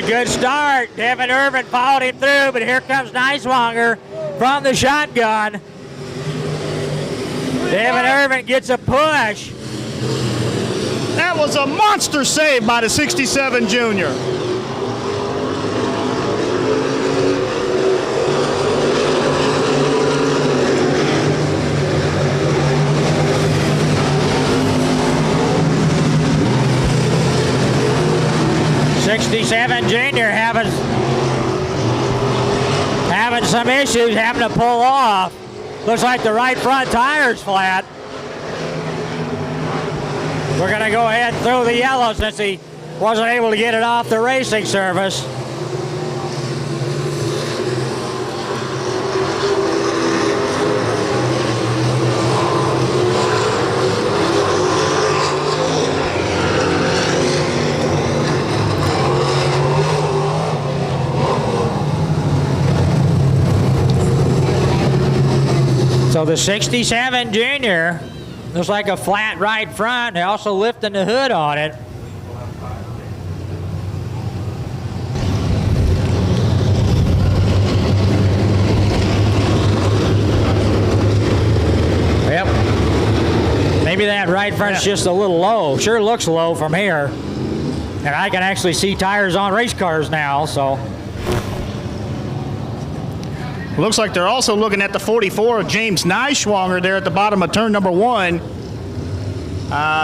good start. Devin Irvin followed him through, but here comes Neiswanger from the shotgun. Devin Irvin gets a push. That was a monster save by the 67 junior. '67 junior having some issues, having to pull off. Looks like the right front tire's flat. We're going to go ahead and throw the yellow since he wasn't able to get it off the racing surface. So the 67 junior looks like a flat right front. They're also lifting the hood on it. Yep. Maybe that right front's just a little low. Sure looks low from here. And I can actually see tires on race cars now, so. Looks like they're also looking at the 44 of James Neiswanger there at the bottom of turn number 1.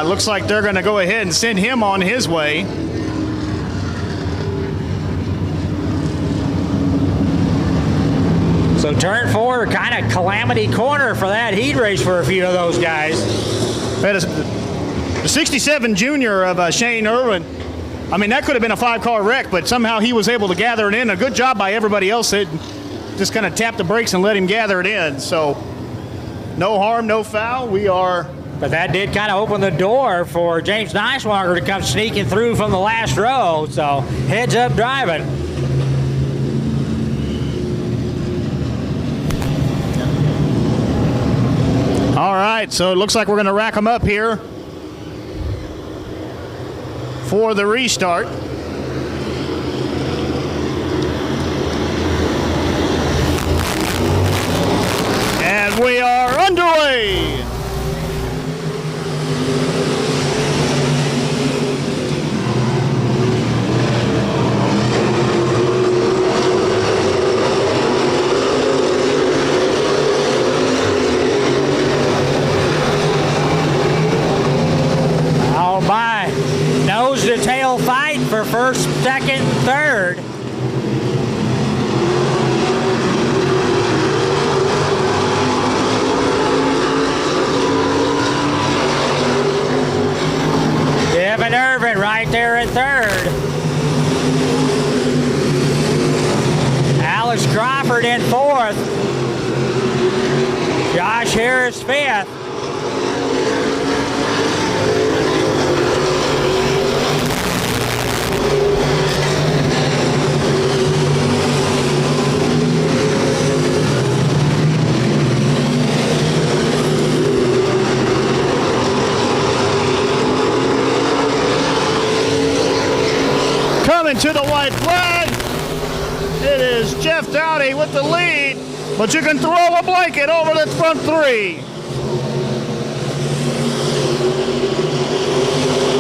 Looks like they're going to go ahead and send him on his way. So turn 4, kind of calamity corner for that heat race for a few of those guys. The 67 junior of Shane Irwin, I mean, that could have been a 5-car wreck, but somehow he was able to gather it in. A good job by everybody else that just kind of tapped the brakes and let him gather it in. So no harm, no foul. But that did kind of open the door for James Neiswanger to come sneaking through from the last row. So heads up driving. All right, so it looks like we're going to rack them up here for the restart. And we are underway. Oh my, nose to tail fight for first, second, third. Devin Irvin right there in third. Alex Crawford in fourth. Josh Harris fifth. Coming to the white flag, it is Jeff Dowdy with the lead, but you can throw a blanket over the front 3.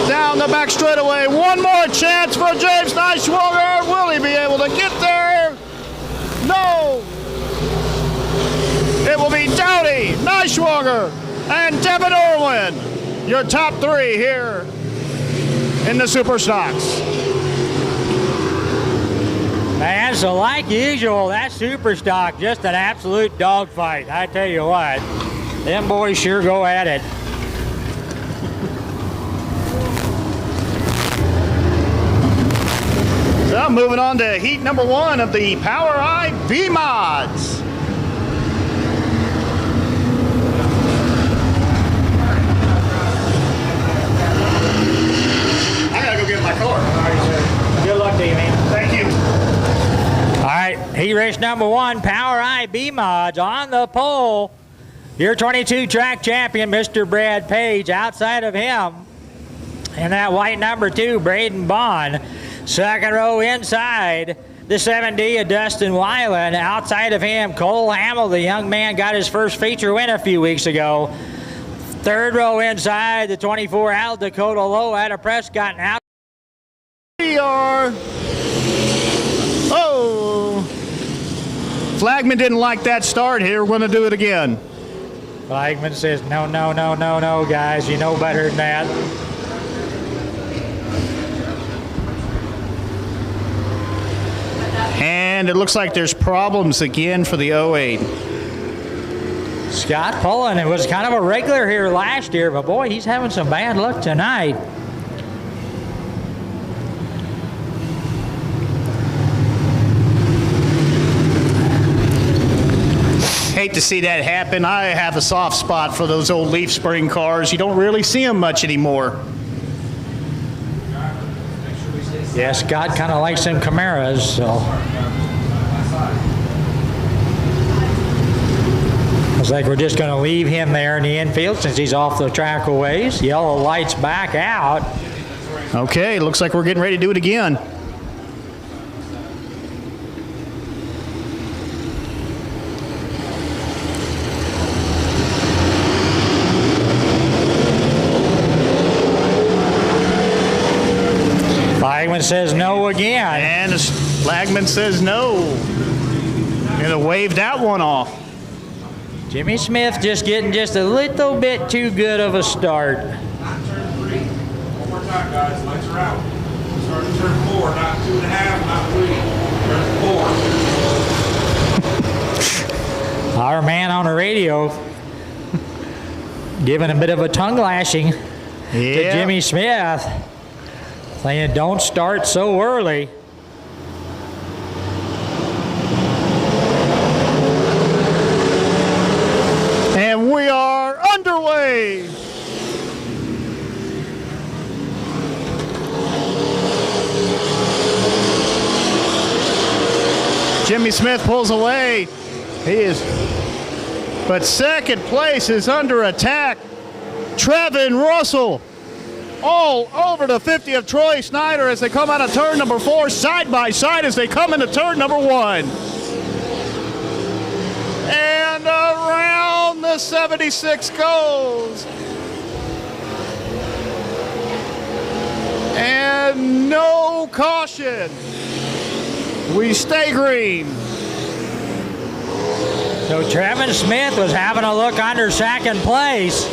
Down the back straightaway, one more chance for James Neiswanger. Will he be able to get there? No. It will be Dowdy, Neiswanger, and Devin Irwin, your top 3 here in the Super Stocks. And so like usual, that Super Stock, just an absolute dogfight. I tell you what, them boys sure go at it. So moving on to heat number 1 of the Power Eye V-Mods. I gotta go get my car. All right, sir. Good luck to you, man. Thank you. All right, heat race number 1, Power Eye B-Mods on the pole. Your 22 track champion, Mr. Brad Page. Outside of him, and that white number 2, Braden Bond. Second row inside, the 7D of Dustin Weiland. Outside of him, Cole Hamill, the young man, got his first feature win a few weeks ago. Third row inside, the 24 Al Dakota Low out of Prescott. Out. We are. Oh. Flagman didn't like that start here. We're going to do it again. Flagman says, no, no, no, no, no, guys. You know better than that. And it looks like there's problems again for the 08. Scott Pullen, it was kind of a regular here last year, but boy, he's having some bad luck tonight. Hate to see that happen. I have a soft spot for those old Leaf Spring cars. You don't really see them much anymore. Yeah, Scott kind of likes them Camaras, so. Looks like we're just going to leave him there in the infield since he's off the track a ways. Yellow lights back out. Okay, looks like we're getting ready to do it again. Flagman says no again. And the Flagman says no. Gonna wave that one off. Jimmy Smith just getting just a little bit too good of a start. Not turn 3. One more time, guys. Lights are out. Start at turn 4, not 2.5, not 3. Turn 4. Our man on the radio giving a bit of a tongue lashing to Jimmy Smith, saying don't start so early. And we are underway. Jimmy Smith pulls away. He is, but second place is under attack. Trevin Russell all over the 50 of Troy Snyder as they come out of turn number 4, side by side as they come into turn number 1. And around the 76 goes. And no caution. We stay green. So Trevin Smith was having a look under second place.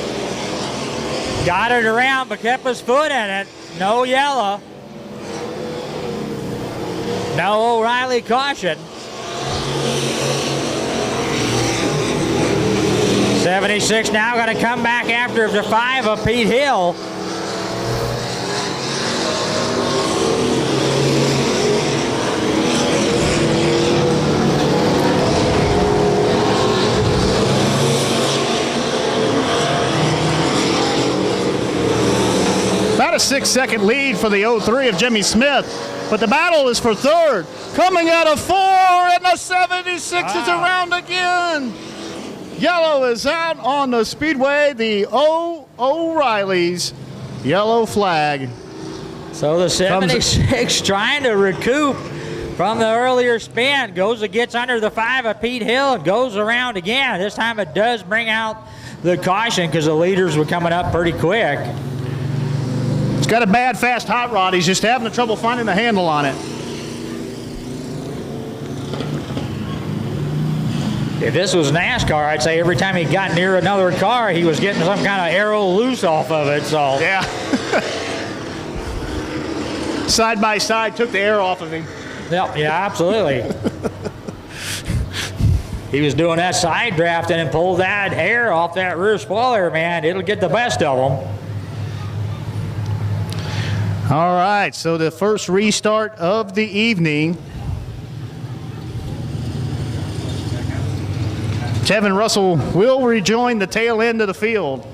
Got it around, but kept his foot in it. No yellow. No O'Reilly caution. 76 now going to come back after the 5 of Pete Hill. About a 6-second lead for the 03 of Jimmy Smith, but the battle is for third. Coming out of 4, and the 76 is around again. Yellow is out on the Speedway, the O'Reilly's yellow flag. So the 76 trying to recoup from the earlier spin. Gets under the 5 of Pete Hill and goes around again. This time it does bring out the caution because the leaders were coming up pretty quick. It's got a bad, fast hot rod. He's just having trouble finding the handle on it. If this was NASCAR, I'd say every time he got near another car, he was getting some kind of arrow loose off of it. So yeah. Side by side, took the air off of him. Yep, yeah, absolutely. He was doing that side drafting and pulled that air off that rear spoiler, man. It'll get the best of them. All right, so the first restart of the evening. Tevin Russell will rejoin the tail end of the field.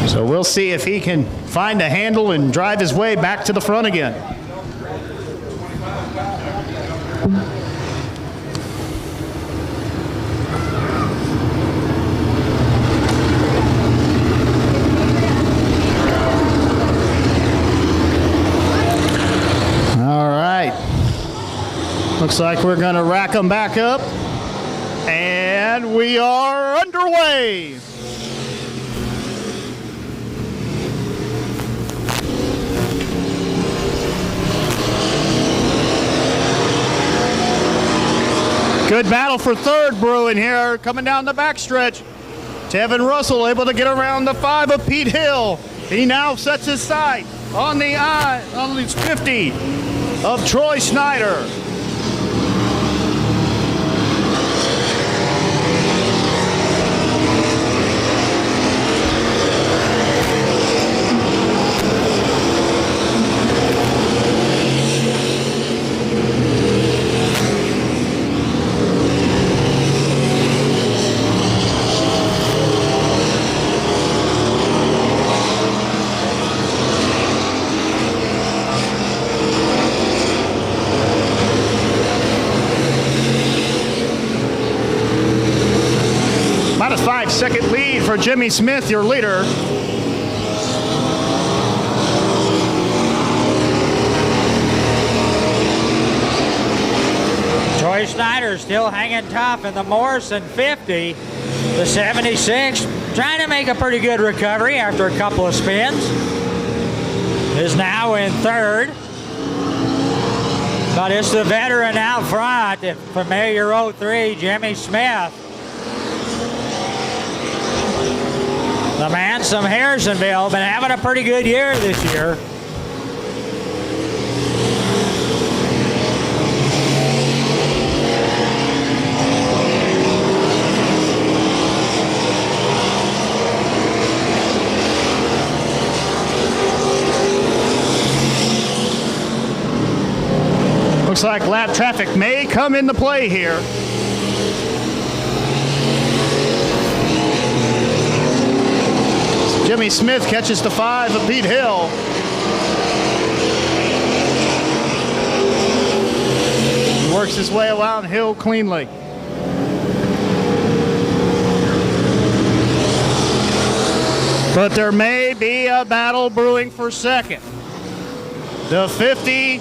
So we'll see if he can find a handle and drive his way back to the front again. Looks like we're going to rack them back up. And we are underway. Good battle for third brewing here, coming down the backstretch. Tevin Russell able to get around the 5 of Pete Hill. He now sets his sight on the 50 of Troy Snyder. About a 5-second lead for Jimmy Smith, your leader. Troy Snyder still hanging tough in the Morrison 50. The 76 trying to make a pretty good recovery after a couple of spins. Is now in third. But it's the veteran out front, the familiar 03, Jimmy Smith. The man from Harrisonville been having a pretty good year this year. Looks like lap traffic may come into play here. Jimmy Smith catches the 5 of Pete Hill. He works his way around Hill cleanly. But there may be a battle brewing for second. The 50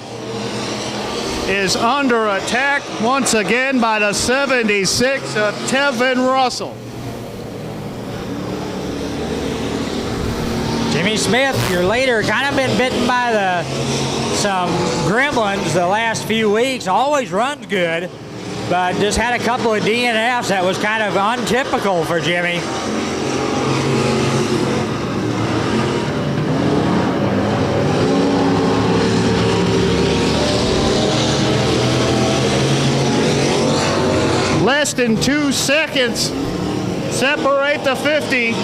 is under attack once again by the 76 of Tevin Russell. Jimmy Smith, your leader, kind of been bitten by some gremlins the last few weeks. Always runs good, but just had a couple of DNFs that was kind of untypical for Jimmy. Less than 2 seconds separate the 50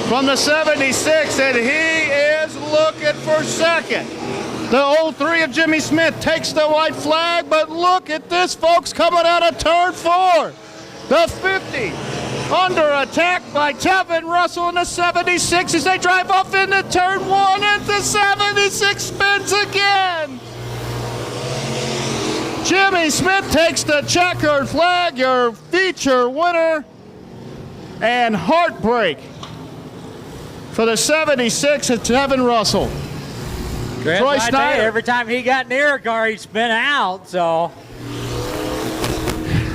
from the 76, and he is looking for second. The 03 of Jimmy Smith takes the white flag, but look at this, folks, coming out of turn 4. The 50 under attack by Tevin Russell and the 76 as they drive off into turn 1, and the 76 spins again. Jimmy Smith takes the checkered flag, your feature winner, and heartbreak for the 76 of Tevin Russell. Chris, Troy I tell you, Snyder. every time he got near a car, he'd spin out, so.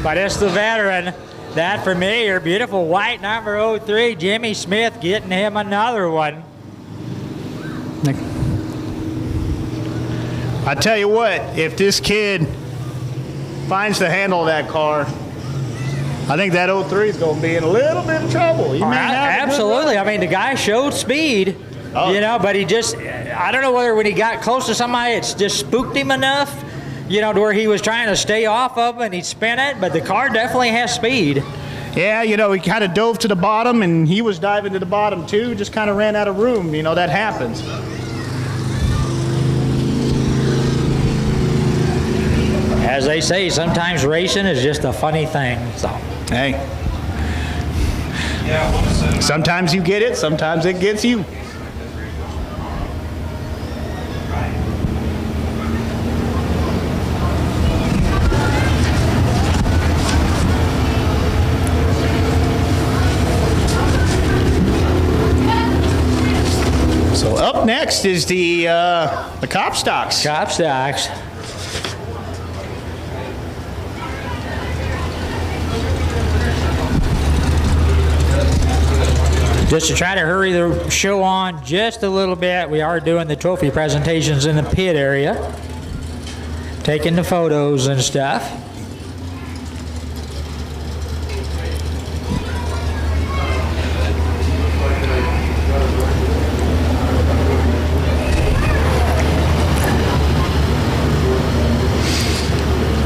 But it's the veteran. That for me, your beautiful white number 03, Jimmy Smith, getting him another one. I tell you what, if this kid finds the handle of that car, I think that 03 is going to be in a little bit of trouble. He may have a good Absolutely. run. I mean, the guy showed speed, you know, but he just, I don't know whether when he got close to somebody, it's just spooked him enough, you know, to where he was trying to stay off of him and he'd spin it, but the car definitely has speed. Yeah, you know, he kind of dove to the bottom, and he was diving to the bottom too, just kind of ran out of room. You know, that happens. As they say, sometimes racing is just a funny thing, so. Hey, sometimes you get it, sometimes it gets you. So up next is the cop stocks. Cop stocks. Just to try to hurry the show on just a little bit, we are doing the trophy presentations in the pit area, taking the photos and stuff.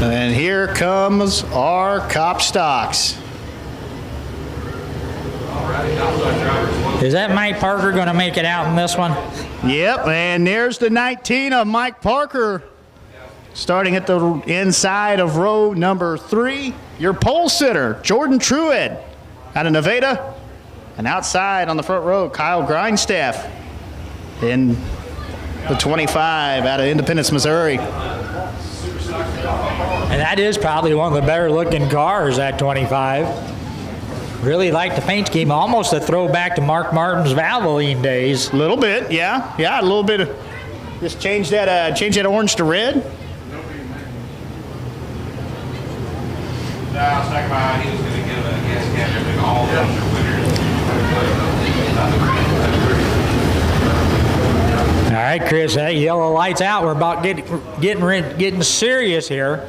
And here comes our Cop Stocks. Is that Mike Parker going to make it out in this one? Yep, and there's the 19 of Mike Parker. Starting at the inside of row number 3, your pole sitter, Jordan Truitt out of Nevada. And outside on the front row, Kyle Grindstaff in the 25 out of Independence, Missouri. And that is probably one of the better looking cars at 25. Really like the paint scheme, almost a throwback to Mark Martin's Valvoline days. A little bit, yeah, a little bit of, just change that orange to red. I was talking about he was going to give a gas cap to all the other winners. All right, Chris, that yellow light's out. We're about getting serious here.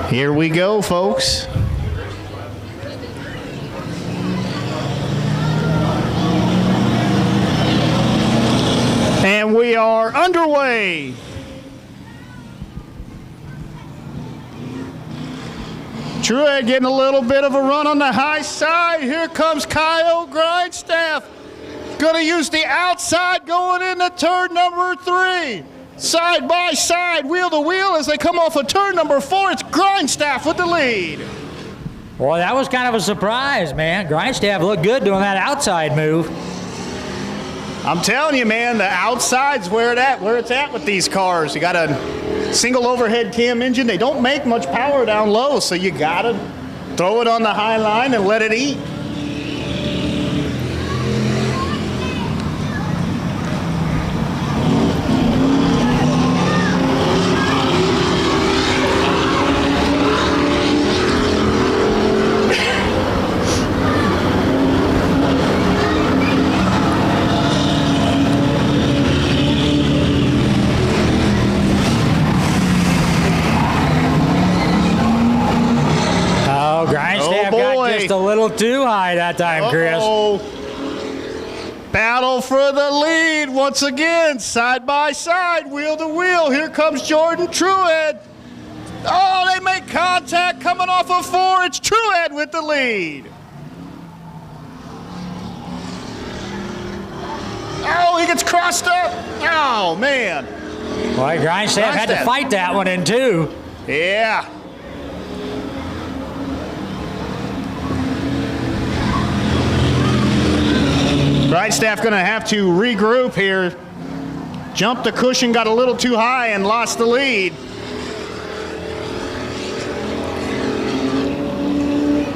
Here we go, folks. And we are underway. Truitt getting a little bit of a run on the high side. Here comes Kyle Grindstaff. Going to use the outside going into turn number 3. Side by side, wheel to wheel as they come off of turn number 4. It's Grindstaff with the lead. Well, that was kind of a surprise, man. Grindstaff looked good doing that outside move. I'm telling you, man, the outside's where it's at with these cars. You got a single overhead cam engine. They don't make much power down low, so you got to throw it on the high line and let it eat. Just a little too high that time, Chris. Battle for the lead once again, side by side, wheel to wheel. Here comes Jordan Truitt. Oh, they make contact coming off of 4. It's Truitt with the lead. Oh, he gets crossed up. Oh, man. Boy, Grindstaff had to fight that one in two. Yeah. Grindstaff going to have to regroup here. Jumped the cushion, got a little too high, and lost the lead.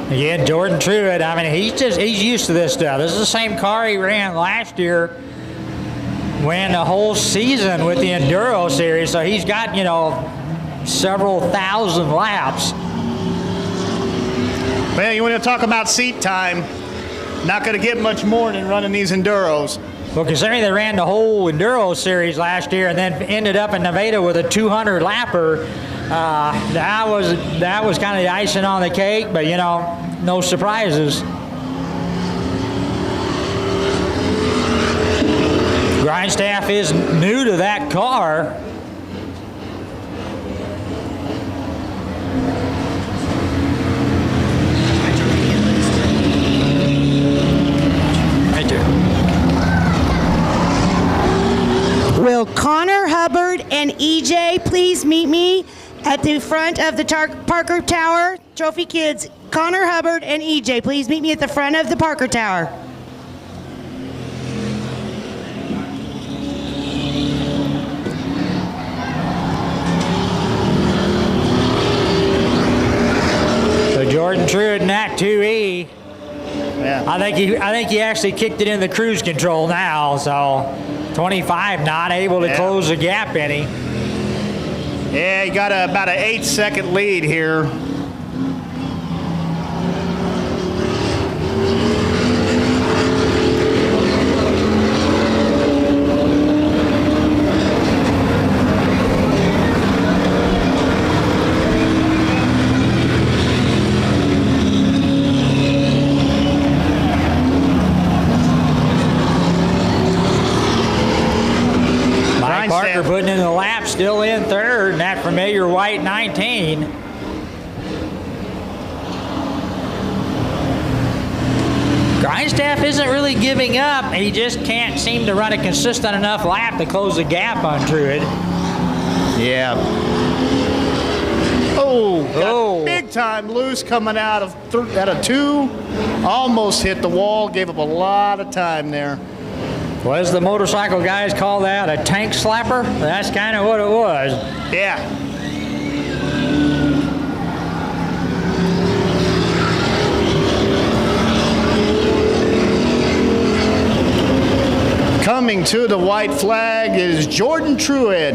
Again, Jordan Truitt, I mean, he's used to this stuff. This is the same car he ran last year, won the whole season with the Enduro Series, so he's got, several thousand laps. Well, you want to talk about seat time, not going to get much more than running these Enduros. Well, considering they ran the whole Enduro Series last year and then ended up in Nevada with a 200 lapper, that was kind of the icing on the cake, but no surprises. Grindstaff is new to that car. Will Connor Hubbard and EJ please meet me at the front of the Parker Tower? Trophy Kids, Connor Hubbard and EJ, please meet me at the front of the Parker Tower. So Jordan Truitt in that 2E. Yeah. I think he actually kicked it in the cruise control now, so 25 not able to close the gap any. Yeah, he got about an 8-second lead here. still in third, and that familiar white 19. Grindstaff isn't really giving up. He just can't seem to run a consistent enough lap to close the gap on Truett. Yeah. Got big time loose coming out of two. Almost hit the wall. Gave up a lot of time there. What does the motorcycle guys call that? A tank slapper? That's kind of what it was. Yeah. Coming to the white flag is Jordan Truett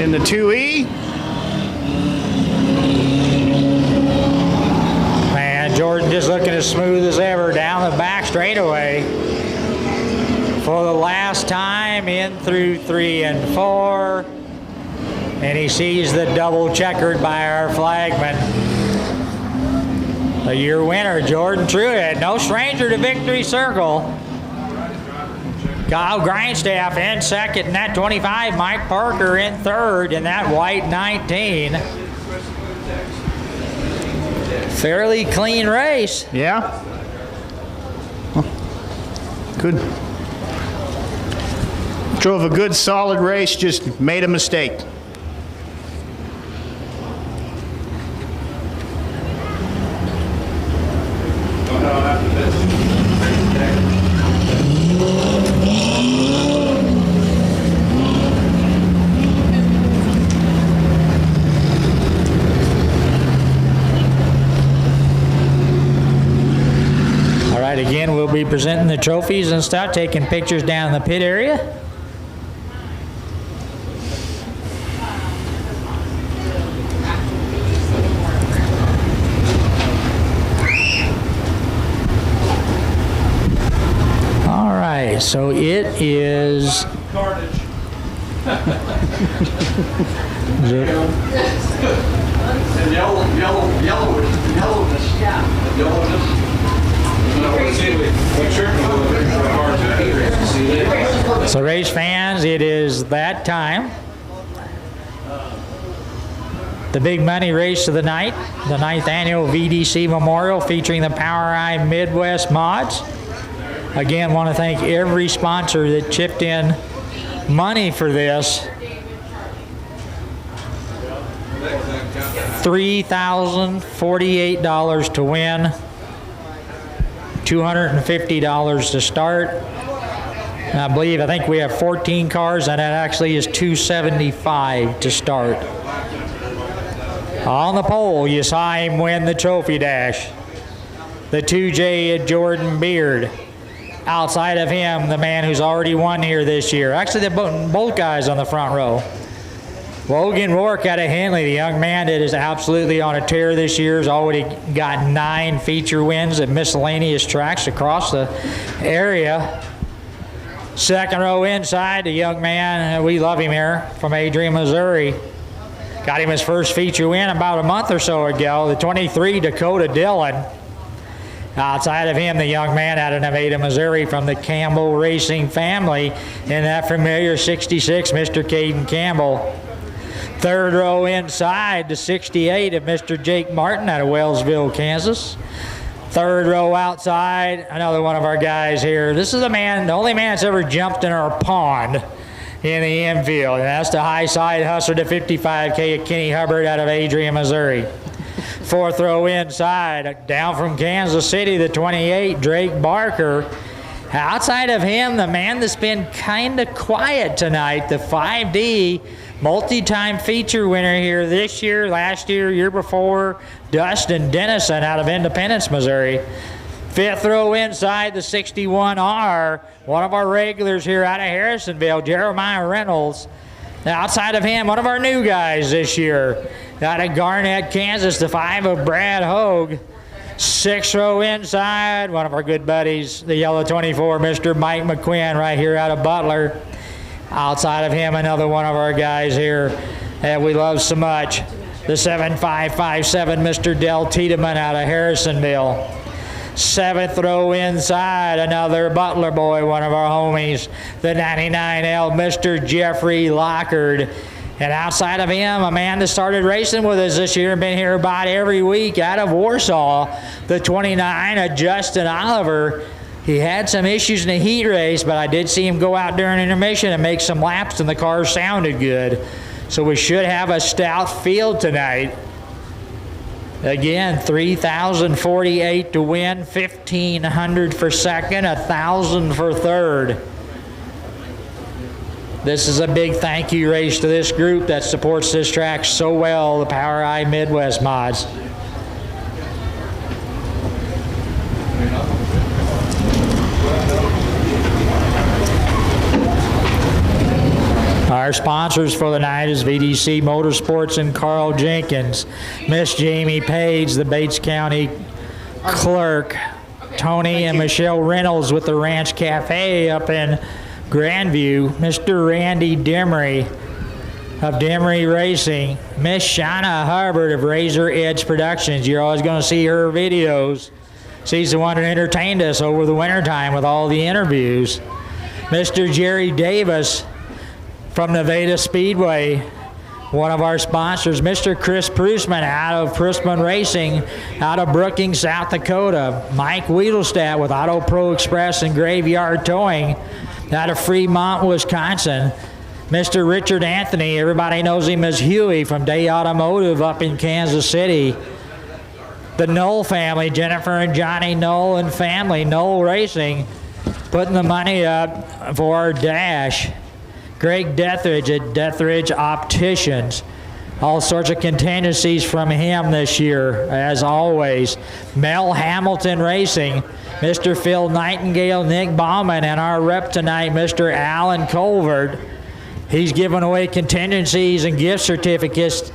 in the 2E. Man, Jordan just looking as smooth as ever down the back straightaway. For the last time in through 3 and 4. And he sees the double checkered by our flagman. The year winner, Jordan Truett, no stranger to victory circle. Kyle Grindstaff in second in that 25. Mike Parker in third in that white 19. Fairly clean race. Yeah. Good. Drove a good, solid race, just made a mistake. Again, we'll be presenting the trophies and stuff, taking pictures down in the pit area. All right, so it is... Carnage. And yellowness. Yeah. Yellowness. So race fans, it is that time. The big money race of the night, the 9th annual VDC Memorial featuring the POWRi Midwest mods. Again, want to thank every sponsor that chipped in money for this. $3,048 to win. $250 to start. And I think we have 14 cars, and that actually is $275 to start. On the pole, you saw him win the trophy dash. The 2J Jordan Beard. Outside of him, the man who's already won here this year. Actually, both guys on the front row. Logan Rourke out of Henley, the young man that is absolutely on a tear this year, has already got 9 feature wins at miscellaneous tracks across the area. Second row inside, the young man, we love him here, from Adrian, Missouri. Got him his first feature win about a month or so ago, the 23 Dakota Dillon. Outside of him, the young man out of Nevada, Missouri, from the Campbell Racing family, in that familiar 66, Mr. Caden Campbell. Third row inside, the 68 of Mr. Jake Martin out of Wellsville, Kansas. Third row outside, another one of our guys here. This is the only man that's ever jumped in our pond in the infield, and that's the high side hustler, the 55K of Kenny Hubbard out of Adrian, Missouri. Fourth row inside, down from Kansas City, the 28, Drake Barker. Outside of him, the man that's been kind of quiet tonight, the 5D multi-time feature winner here this year, last year, year before, Dustin Dennison out of Independence, Missouri. Fifth row inside, the 61R, one of our regulars here out of Harrisonville, Jeremiah Reynolds. Outside of him, one of our new guys this year, out of Garnett, Kansas, the 5 of Brad Hogue. Sixth row inside, one of our good buddies, the yellow 24, Mr. Mike McQuinn, right here out of Butler. Outside of him, another one of our guys here that we love so much, the 7557, Mr. Del Tiedemann out of Harrisonville. 7th row inside, another Butler boy, one of our homies, the 99L, Mr. Jeffrey Lockard. And outside of him, a man that started racing with us this year and been here about every week out of Warsaw, the 29, Justin Oliver. He had some issues in the heat race, but I did see him go out during intermission and make some laps, and the car sounded good. So we should have a stout field tonight. Again, 3,048 to win, 1,500 for second, 1,000 for third. This is a big thank you race to this group that supports this track so well, the Power Eye Midwest Mods. Our sponsors for the night is VDC Motorsports and Carl Jenkins, Miss Jamie Page, the Bates County clerk, Tony and Michelle Reynolds with the Ranch Cafe up in Grandview, Mr. Randy Demery of Demery Racing, Miss Shauna Hubbard of Razor Edge Productions. You're always going to see her videos. She's the one that entertained us over the wintertime with all the interviews. Mr. Jerry Davis from Nevada Speedway, one of our sponsors. Mr. Chris Prusman out of Prusman Racing out of Brookings, South Dakota. Mike Wiedelstadt with Auto Pro Express and Graveyard Towing out of Fremont, Wisconsin. Mr. Richard Anthony, everybody knows him as Huey from Day Automotive up in Kansas City. The Knoll family, Jennifer and Johnny Knoll and family, Knoll Racing, putting the money up for our dash. Greg Deathridge at Deathridge Opticians. All sorts of contingencies from him this year, as always. Mel Hamilton Racing, Mr. Phil Nightingale, Nick Bauman, and our rep tonight, Mr. Alan Colvert. He's giving away contingencies and gift certificates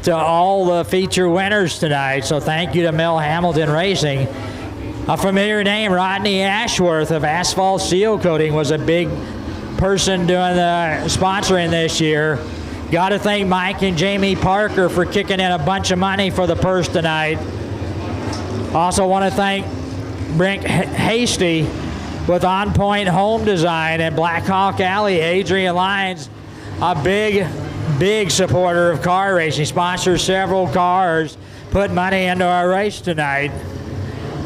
to all the feature winners tonight, so thank you to Mel Hamilton Racing. A familiar name, Rodney Ashworth of Asphalt Seal Coating, was a big person doing the sponsoring this year. Got to thank Mike and Jamie Parker for kicking in a bunch of money for the purse tonight. Also want to thank Brink Hasty with On Point Home Design and Black Hawk Alley. Adrian Lyons, a big supporter of car racing, sponsors several cars, put money into our race tonight.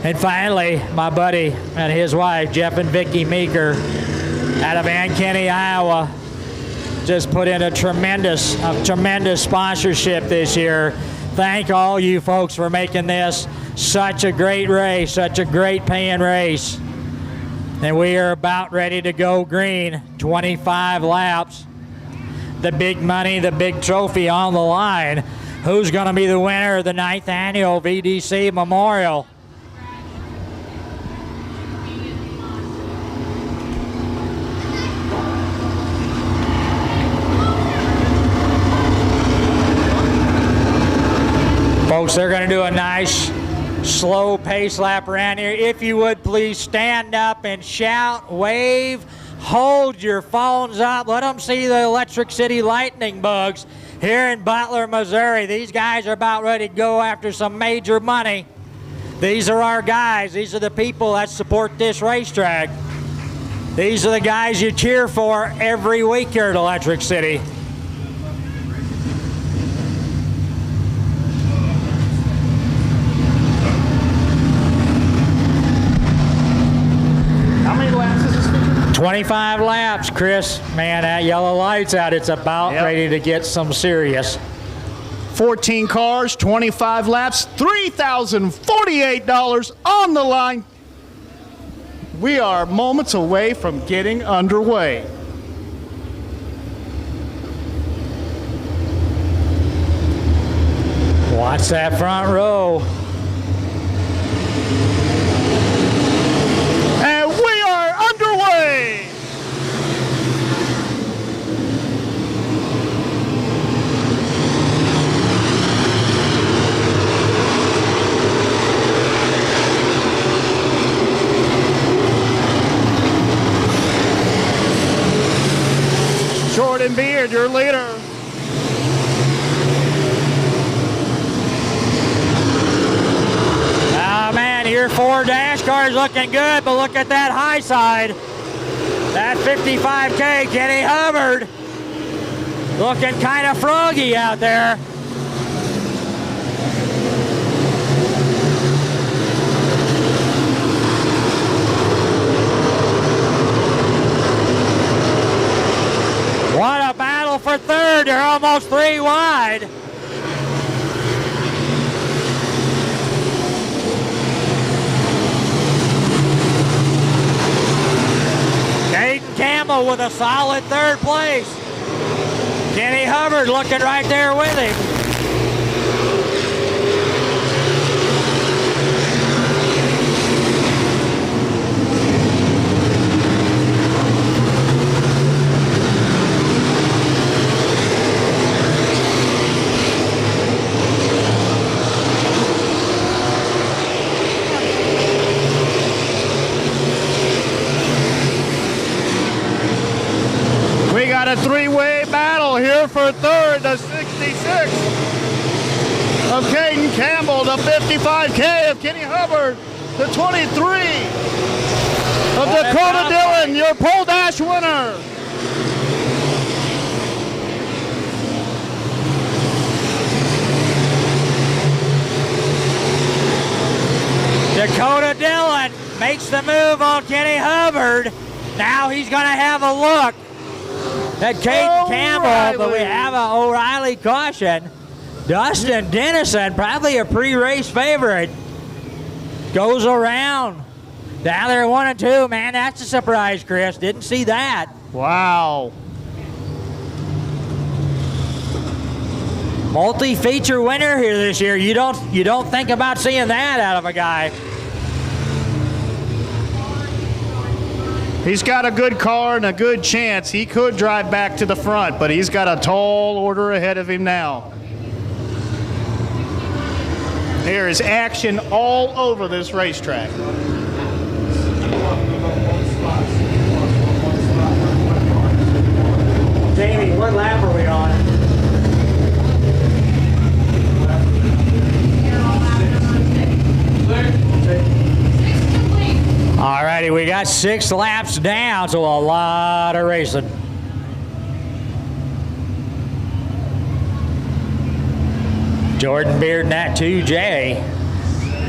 And finally, my buddy and his wife, Jeff and Vicki Meeker, out of Ann Kenny, Iowa, just put in a tremendous sponsorship this year. Thank all you folks for making this such a great race, such a great paying race. And we are about ready to go green, 25 laps. The big money, the big trophy on the line. Who's going to be the winner of the 9th annual VDC Memorial? Folks, they're going to do a nice slow pace lap around here. If you would please stand up and shout, wave, hold your phones up. Let them see the Electric City Lightning Bugs here in Butler, Missouri. These guys are about ready to go after some major money. These are our guys. These are the people that support this racetrack. These are the guys you cheer for every week here at Electric City. How many laps is this feature? 25 laps, Chris. Man, that yellow light's out. It's about ready to get some serious. 14 cars, 25 laps, $3,048 on the line. We are moments away from getting underway. Watch that front row. And we are underway. Jordan Beard, your leader. Oh man, here Tier 4 dash car is looking good, but look at that high side. That 55K, Kenny Hubbard, looking kind of froggy out there. What a battle for third. They're almost 3 wide. Caden Campbell with a solid third place. Kenny Hubbard looking right there with him. We got a three-way battle here for third, the 66 of Caden Campbell, the 55K of Kenny Hubbard, the 23 of Dakota Dillon, your pole dash winner. Dakota Dillon makes the move on Kenny Hubbard. Now he's going to have a look at Caden Campbell, but we have an O'Reilly caution. Dustin Dennison, probably a pre-race favorite, goes around. Down there 1 and 2, man, that's a surprise, Chris. Didn't see that. Wow. Multi-feature winner here this year. You don't think about seeing that out of a guy. He's got a good car and a good chance. He could drive back to the front, but he's got a tall order ahead of him now. There is action all over this racetrack. Jamie, what lap are we on? All righty, we got 6 laps down, so a lot of racing. Jordan Beard in that 2J.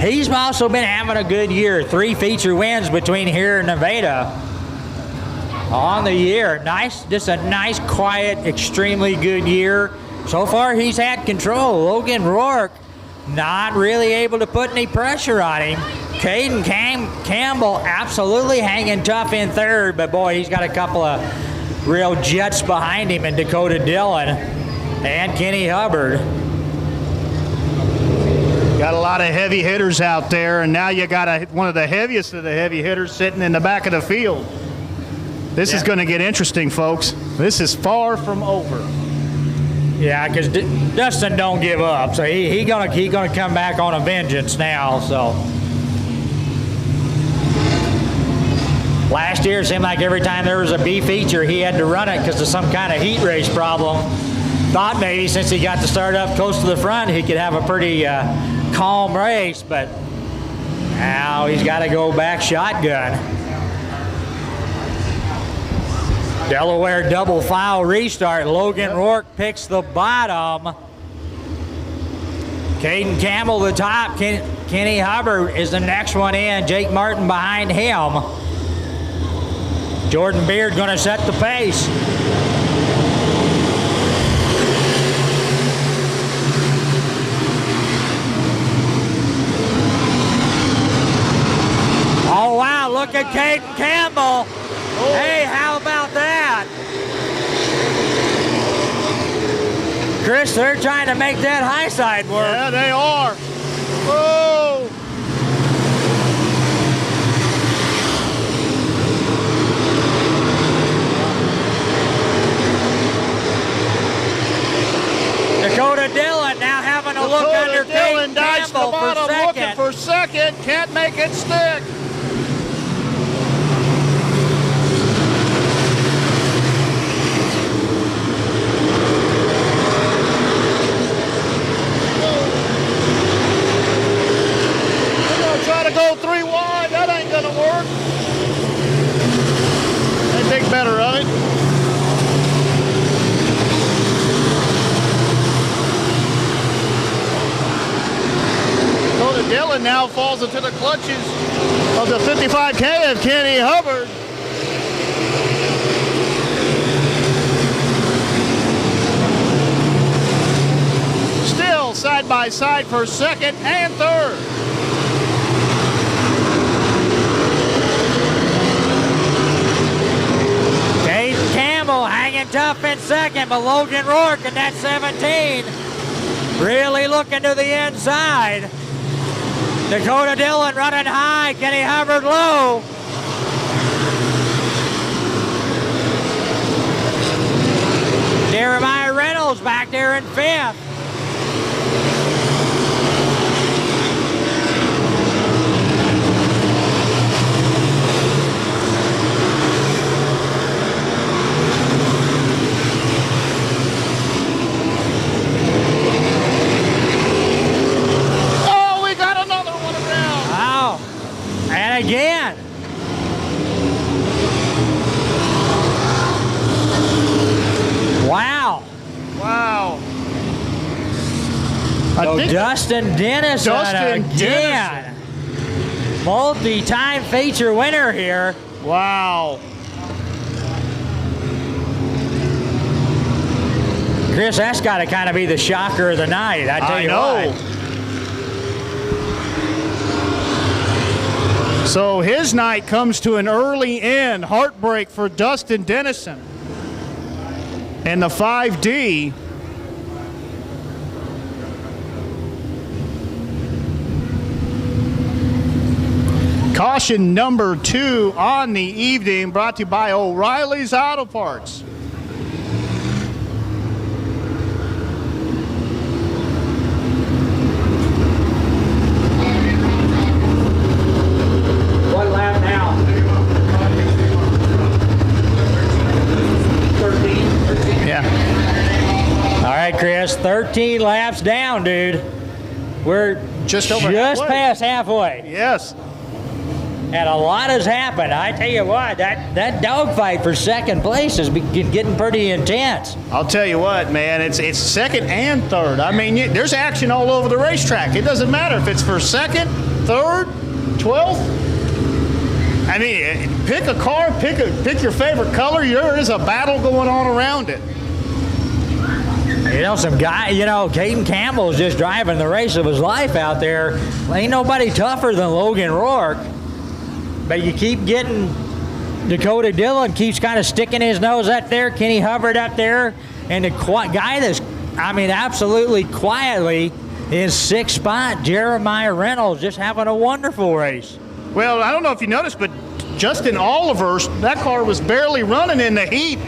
He's also been having a good year. 3 feature wins between here and Nevada on the year. Nice, just a nice, quiet, extremely good year. So far, he's had control. Logan Rourke not really able to put any pressure on him. Caden Campbell absolutely hanging tough in third, but boy, he's got a couple of real jets behind him in Dakota Dillon and Kenny Hubbard. Got a lot of heavy hitters out there, and now you got one of the heaviest of the heavy hitters sitting in the back of the field. This is going to get interesting, folks. This is far from over. Yeah, because Dustin don't give up, so he gonna come back on a vengeance now. So last year it seemed like every time there was a B feature, he had to run it because of some kind of heat race problem. Thought maybe since he got to start up close to the front, he could have a pretty calm race, but now he's got to go back shotgun. Delaware double file restart. Logan Rourke picks the bottom. Caden Campbell the top. Kenny Hubbard is the next one in. Jake Martin behind him. Jordan Beard going to set the pace. Oh wow, look at Caden Campbell. Hey, how about that? Chris, they're trying to make that high side work. Yeah, they are. Whoa! Dakota Dillon now having a look under Caden Campbell for second. Looking for second, can't make it stick. to go 3 wide. That ain't going to work. They think better of it. Dakota Dillon now falls into the clutches of the 55K of Kenny Hubbard. Still side by side for second and third. Caden Campbell hanging tough in second, but Logan Rourke in that 17 really looking to the inside. Dakota Dillon running high, Kenny Hubbard low. Jeremiah Reynolds back there in fifth. And again. Wow. Wow. Dustin Dennison again. Multi-time feature winner here. Wow. Chris, that's got to kind of be the shocker of the night. I tell you what. So his night comes to an early end. Heartbreak for Dustin Dennison. And the 5D. Caution number 2 on the evening, brought to you by O'Reilly's Auto Parts. What lap now? 13? Yeah. All right, Chris, 13 laps down, dude. We're just past halfway. Yes. And a lot has happened. I tell you what, that dogfight for second place is getting pretty intense. I'll tell you what, man, it's second and third. I mean, there's action all over the racetrack. It doesn't matter if it's for second, third, 12th. I mean, pick a car, pick your favorite color. There is a battle going on around it. You know, Caden Campbell's just driving the race of his life out there. Ain't nobody tougher than Logan Rourke. But you keep getting Dakota Dillon keeps kind of sticking his nose up there, Kenny Hubbard up there, and the guy that's, I mean, absolutely quietly in sixth spot, Jeremiah Reynolds, just having a wonderful race. Well, I don't know if you noticed, but Justin Oliver's, that car was barely running in the heat.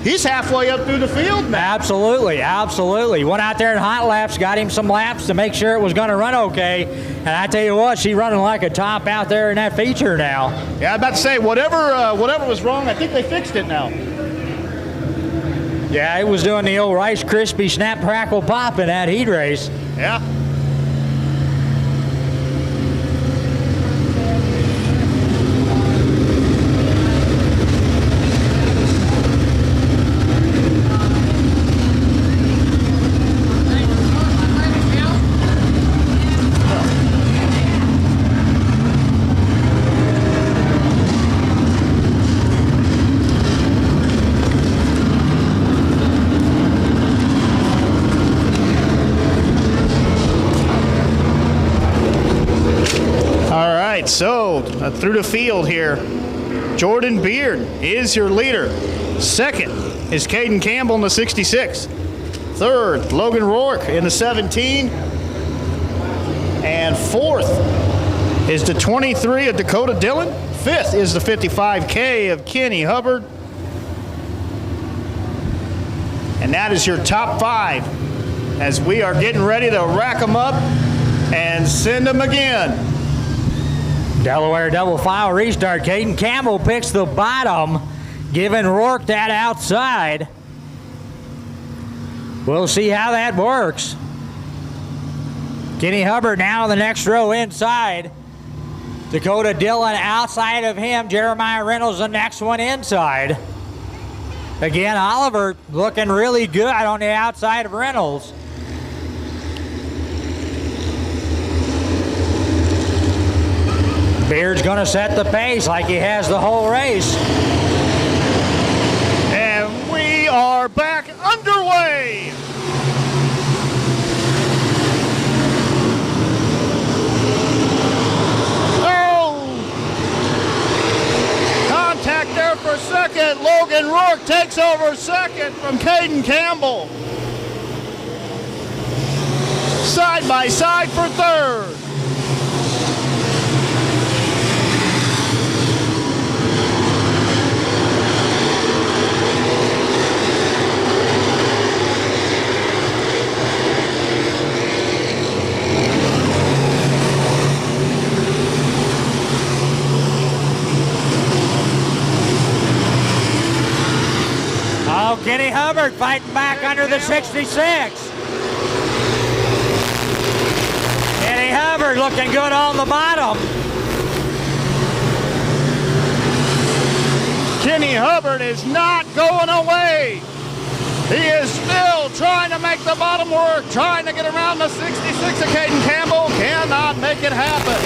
He's halfway up through the field now. Absolutely, absolutely. Went out there in hot laps, got him some laps to make sure it was going to run okay. And I tell you what, she's running like a top out there in that feature now. Yeah, I'm about to say, whatever was wrong, I think they fixed it now. Yeah, it was doing the old Rice Krispie snap, crackle, pop in that heat race. Yeah. So, through the field here, Jordan Beard is your leader. Second is Caden Campbell in the 66. Third, Logan Rourke in the 17. And fourth is the 23 of Dakota Dillon. Fifth is the 55K of Kenny Hubbard. And that is your top 5 as we are getting ready to rack them up and send them again. Delaware double file restart. Caden Campbell picks the bottom, giving Rourke that outside. We'll see how that works. Kenny Hubbard now in the next row inside. Dakota Dillon outside of him. Jeremiah Reynolds the next one inside. Again, Oliver looking really good on the outside of Reynolds. Beard's going to set the pace like he has the whole race. And we are back underway. Contact there for second. Logan Rourke takes over second from Caden Campbell. Side by side for third. Oh, Kenny Hubbard fighting back under the 66. Kenny Hubbard looking good on the bottom. Kenny Hubbard is not going away. He is still trying to make the bottom work, trying to get around the 66 of Caden Campbell. Cannot make it happen.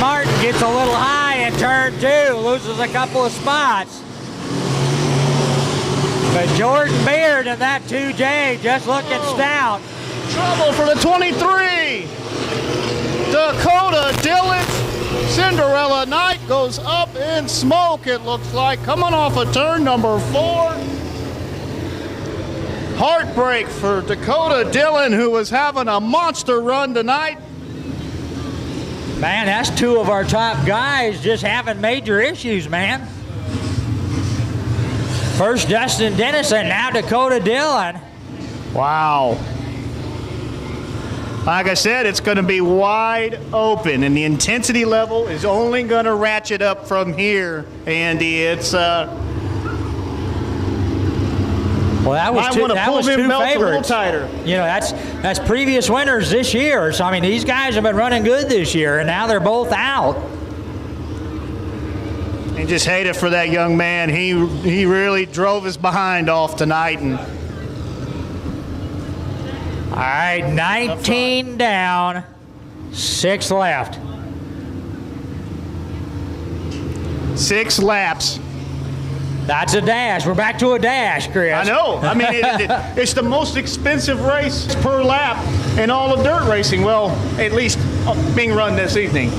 Martin gets a little high in turn 2, loses a couple of spots. But Jordan Beard and that 2J just looking stout. Trouble for the 23. Dakota Dillon's Cinderella Night goes up in smoke, it looks like, coming off of turn number 4. Heartbreak for Dakota Dillon, who was having a monster run tonight. Man, that's 2 of our top guys just having major issues, man. First Dustin Dennison, now Dakota Dillon. Wow. Like I said, it's going to be wide open, and the intensity level is only going to ratchet up from here, Andy. It's well, that was two favorites. A little tighter. You know, that's previous winners this year. So I mean, these guys have been running good this year, and now they're both out. And just hate it for that young man. He really drove his behind off tonight. And all right, 19 down, 6 left. 6 laps. That's a dash. We're back to a dash, Chris. I know. I mean, it's the most expensive race per lap in all of dirt racing. Well, at least being run this evening.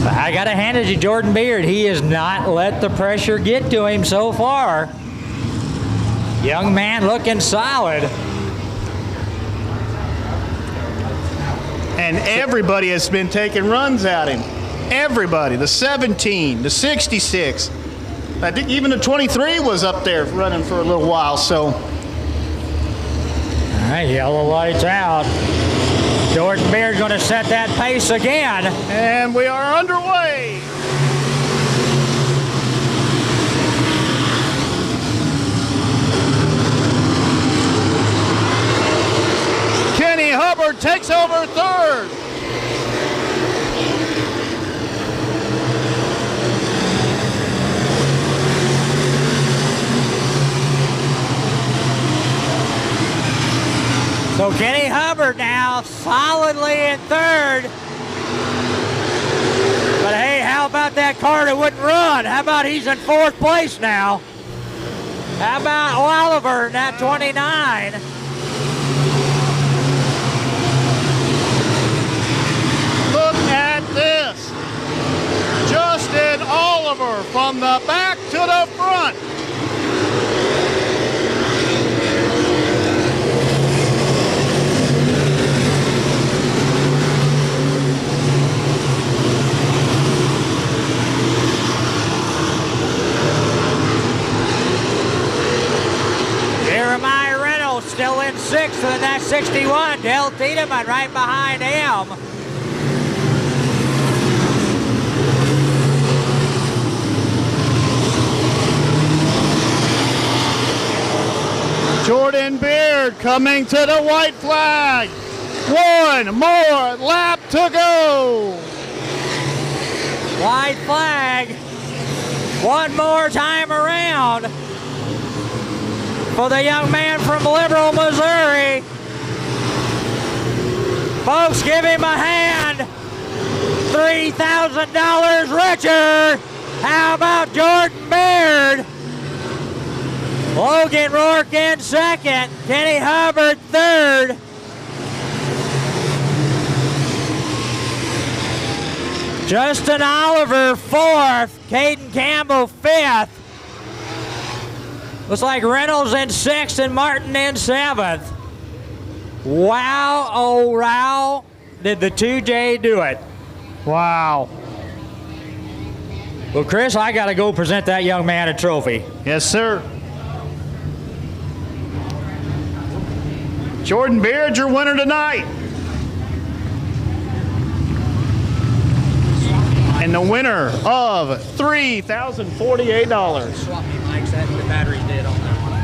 I got to hand it to Jordan Beard. He has not let the pressure get to him so far. Young man looking solid. And everybody has been taking runs at him. Everybody, the 17, the 66. I think even the 23 was up there running for a little while, so. All right, yellow lights out. Jordan Beard's going to set that pace again. And we are underway. Kenny Hubbard takes over third. So Kenny Hubbard now solidly in third. But hey, how about that car that wouldn't run? How about he's in 4th place now? How about Oliver in that 29? Look at this. Justin Oliver from the back to the front. 61, Dale Tiedemann right behind him. Jordan Beard coming to the white flag. One more lap to go. White flag. One more time around for the young man from Liberal, Missouri. Folks, give him a hand. $3,000 richer. How about Jordan Beard? Logan Rourke in second. Kenny Hubbard third. Justin Oliver fourth. Caden Campbell fifth. Looks like Reynolds in sixth and Martin in seventh. Wow, oh wow, did the 2J do it. Wow. Well, Chris, I got to go present that young man a trophy. Yes, sir. Jordan Beard, your winner tonight. And the winner of $3,048. Swap me mics, that the battery's dead on that one.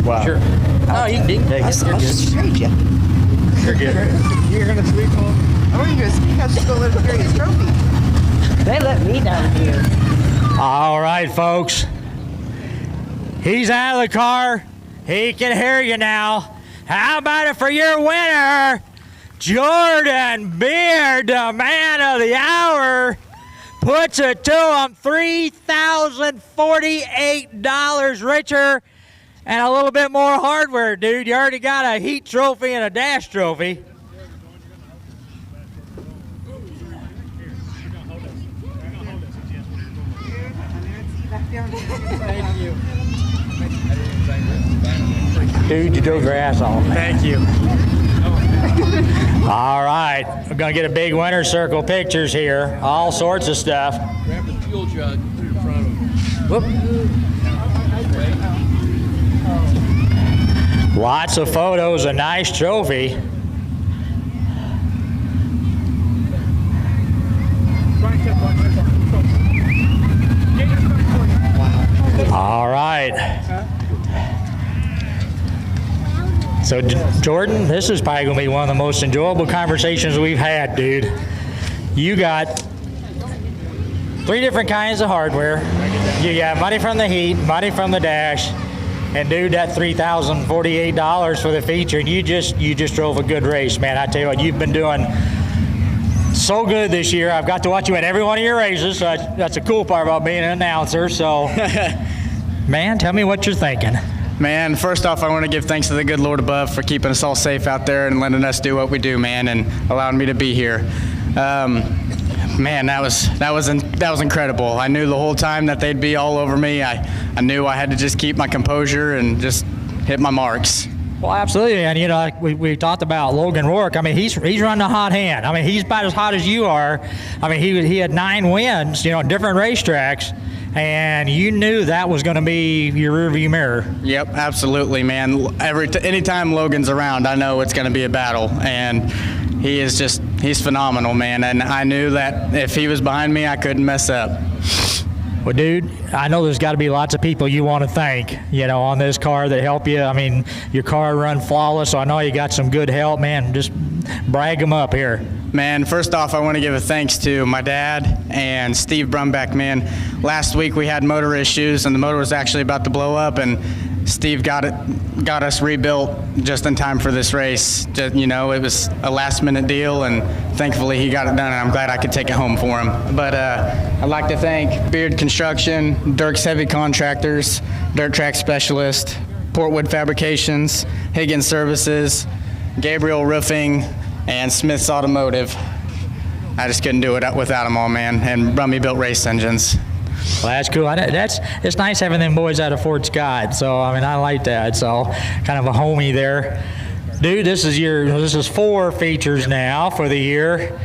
Wow. Sure. Oh, you can take it. I'll just trade you. You're good. You're gonna sleep on. Oh, you're gonna speak. I'll just go let him carry his trophy. They let me down here. All right, folks. He's out of the car. He can hear you now. How about it for your winner, Jordan Beard, the man of the hour, puts it to him $3,048 richer and a little bit more hardware, dude. You already got a heat trophy and a dash trophy. Thank you. Dude, you drove your ass off. Thank you. All right, we're gonna get a big winner circle pictures here. All sorts of stuff. Grab the fuel jug, put it in front of him. Whoop. Lots of photos, a nice trophy. All right. So, Jordan, this is probably going to be one of the most enjoyable conversations we've had, dude. You got 3 different kinds of hardware. You got money from the heat, money from the dash, and dude, that $3,048 for the feature, and you just drove a good race, man. I tell you what, you've been doing so good this year. I've got to watch you at every one of your races. So that's a cool part about being an announcer. So, man, tell me what you're thinking. Man, first off, I want to give thanks to the good Lord above for keeping us all safe out there and letting us do what we do, man, and allowing me to be here. Man, that was incredible. I knew the whole time that they'd be all over me. I knew I had to just keep my composure and just hit my marks. Well, absolutely, and like we talked about Logan Rourke. I mean, he's running a hot hand. I mean, he's about as hot as you are. I mean, he had 9 wins, different racetracks, and you knew that was going to be your rearview mirror. Yep, absolutely, man. Anytime Logan's around, I know it's going to be a battle, and he's phenomenal, man. And I knew that if he was behind me, I couldn't mess up. Well, dude, I know there's got to be lots of people you want to thank, on this car that help you. I mean, your car run flawless, so I know you got some good help, man. Just brag them up here. Man, first off, I want to give a thanks to my dad and Steve Brumback, man. Last week we had motor issues, and the motor was actually about to blow up, and Steve got us rebuilt just in time for this race. It was a last-minute deal, and thankfully he got it done, and I'm glad I could take it home for him. But I'd like to thank Beard Construction, Dirk's Heavy Contractors, Dirt Track Specialist, Portwood Fabrications, Higgins Services, Gabriel Roofing, and Smith's Automotive. I just couldn't do it without them all, man, and Brummy Built Race Engines. Well, that's cool. It's nice having them boys out of Fort Scott. So, I mean, I like that. So, kind of a homie there. Dude, this is 4 features now for the year.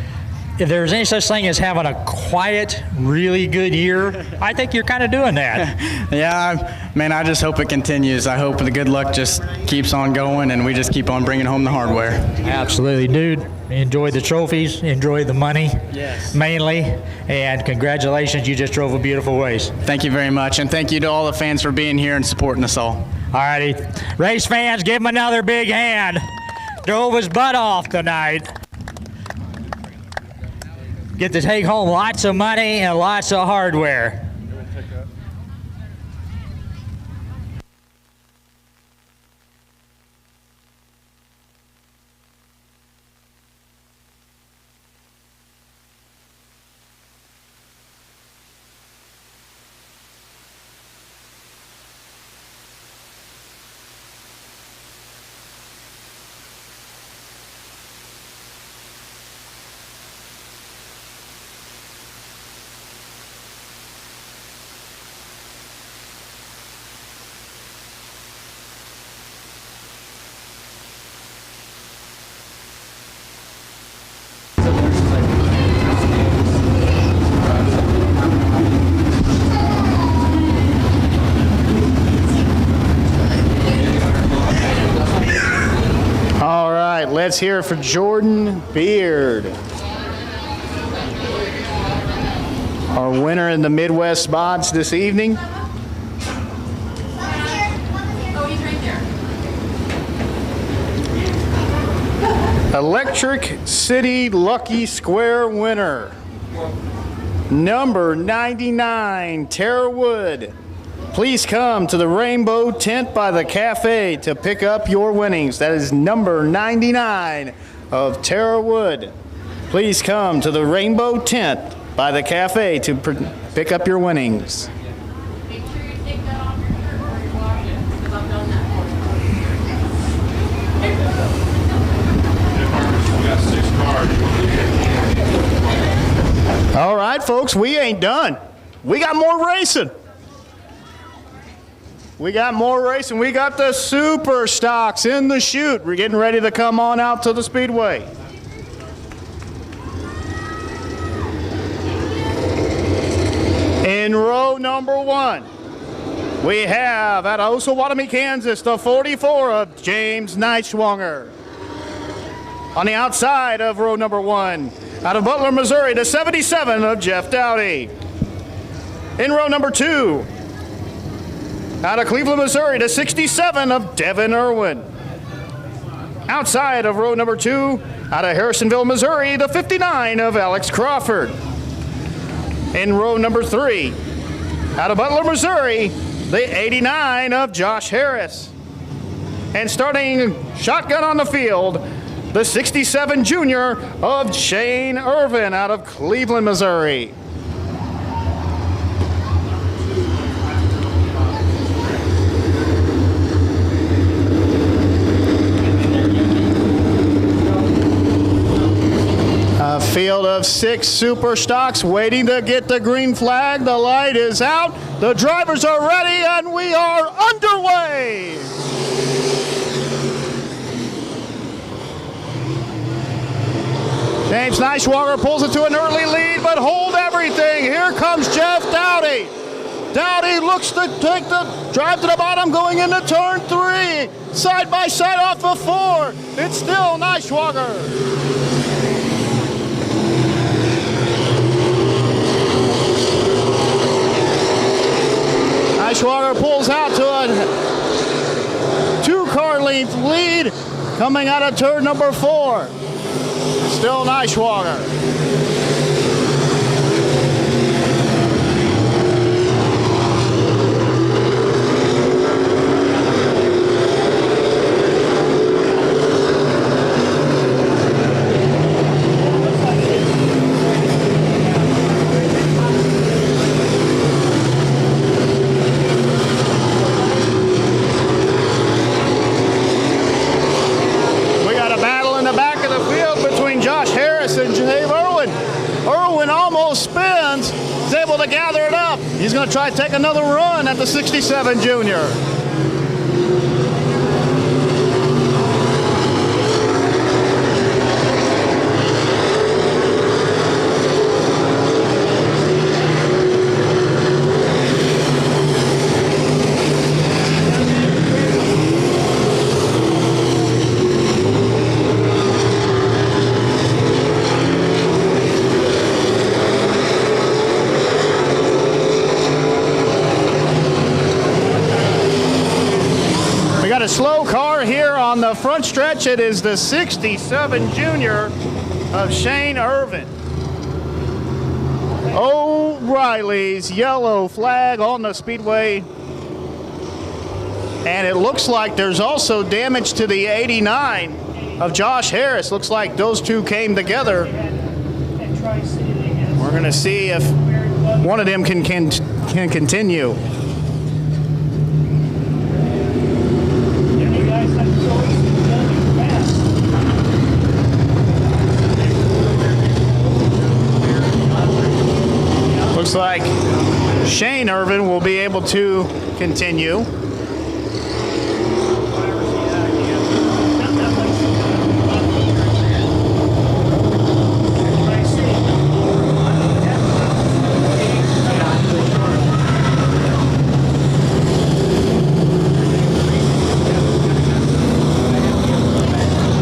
If there's any such thing as having a quiet, really good year, I think you're kind of doing that. Yeah, man, I just hope it continues. I hope the good luck just keeps on going, and we just keep on bringing home the hardware. Absolutely, dude. Enjoy the trophies, enjoy the money, yes, mainly, and congratulations, you just drove a beautiful race. Thank you very much, and thank you to all the fans for being here and supporting us all. All righty, race fans, give him another big hand. Drove his butt off tonight. Get to take home lots of money and lots of hardware. Let's hear it for Jordan Beard, our winner in the Midwest spots this evening. Oh, he's right there. Electric City Lucky Square winner, number 99, Tara Wood. Please come to the Rainbow Tent by the Cafe to pick up your winnings. That is number 99 of Tara Wood. Please come to the Rainbow Tent by the Cafe to pick up your winnings. Make sure you take that off your shirt before you wash it, because I've done that for you. We got 6 cars. All right, folks, we ain't done. We got more racing. We got more racing. We got the super stocks in the chute. We're getting ready to come on out to the Speedway. In row number 1, we have out of Osawatomie, Kansas, the 44 of James Neitschwanger. On the outside of row number 1, out of Butler, Missouri, the 77 of Jeff Dowdy. In row number 2, out of Cleveland, Missouri, the 67 of Devin Irwin. Outside of row number 2, out of Harrisonville, Missouri, the 59 of Alex Crawford. In row number 3, out of Butler, Missouri, the 89 of Josh Harris. And starting shotgun on the field, the 67 junior of Shane Irvin out of Cleveland, Missouri. A field of 6 super stocks waiting to get the green flag. The light is out. The drivers are ready, and we are underway. James Neishwager pulls it to an early lead, but hold everything. Here comes Jeff Dowdy. Dowdy looks to take the drive to the bottom going into turn 3. Side by side off of 4. It's still Neishwager. Neishwager pulls out to a 2-car length lead coming out of turn number 4. Still Neishwager. To gather it up. He's going to try to take another run at the 67 junior. A slow car here on the front stretch. It is the 67 junior of Shane Irvin. O'Reilly's yellow flag on the Speedway. And it looks like there's also damage to the 89 of Josh Harris. Looks like those two came together. We're going to see if one of them can continue. Looks like Shane Irvin will be able to continue.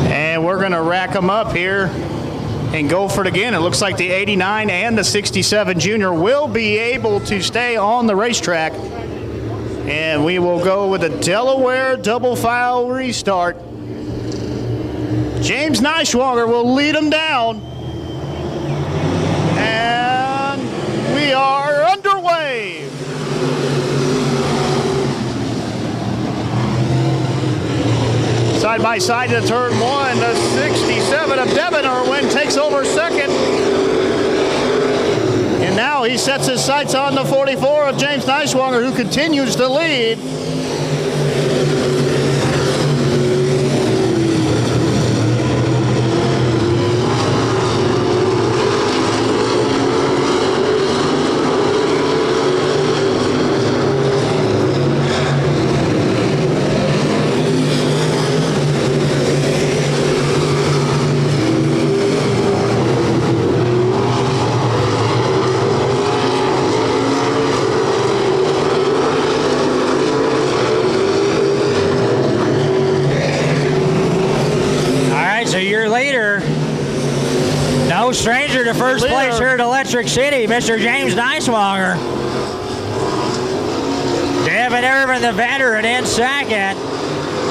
And we're going to rack them up here and go for it again. It looks like the 89 and the 67 junior will be able to stay on the racetrack. And we will go with a Delaware double file restart. James Neishwager will lead them down. And we are underway. Side by side to turn 1, the 67 of Devin Irwin takes over second. And now he sets his sights on the 44 of James Neishwager, who continues to lead. No stranger to first place here at Electric City, Mr. James Neishwager. Devin Irvin, the veteran, in second.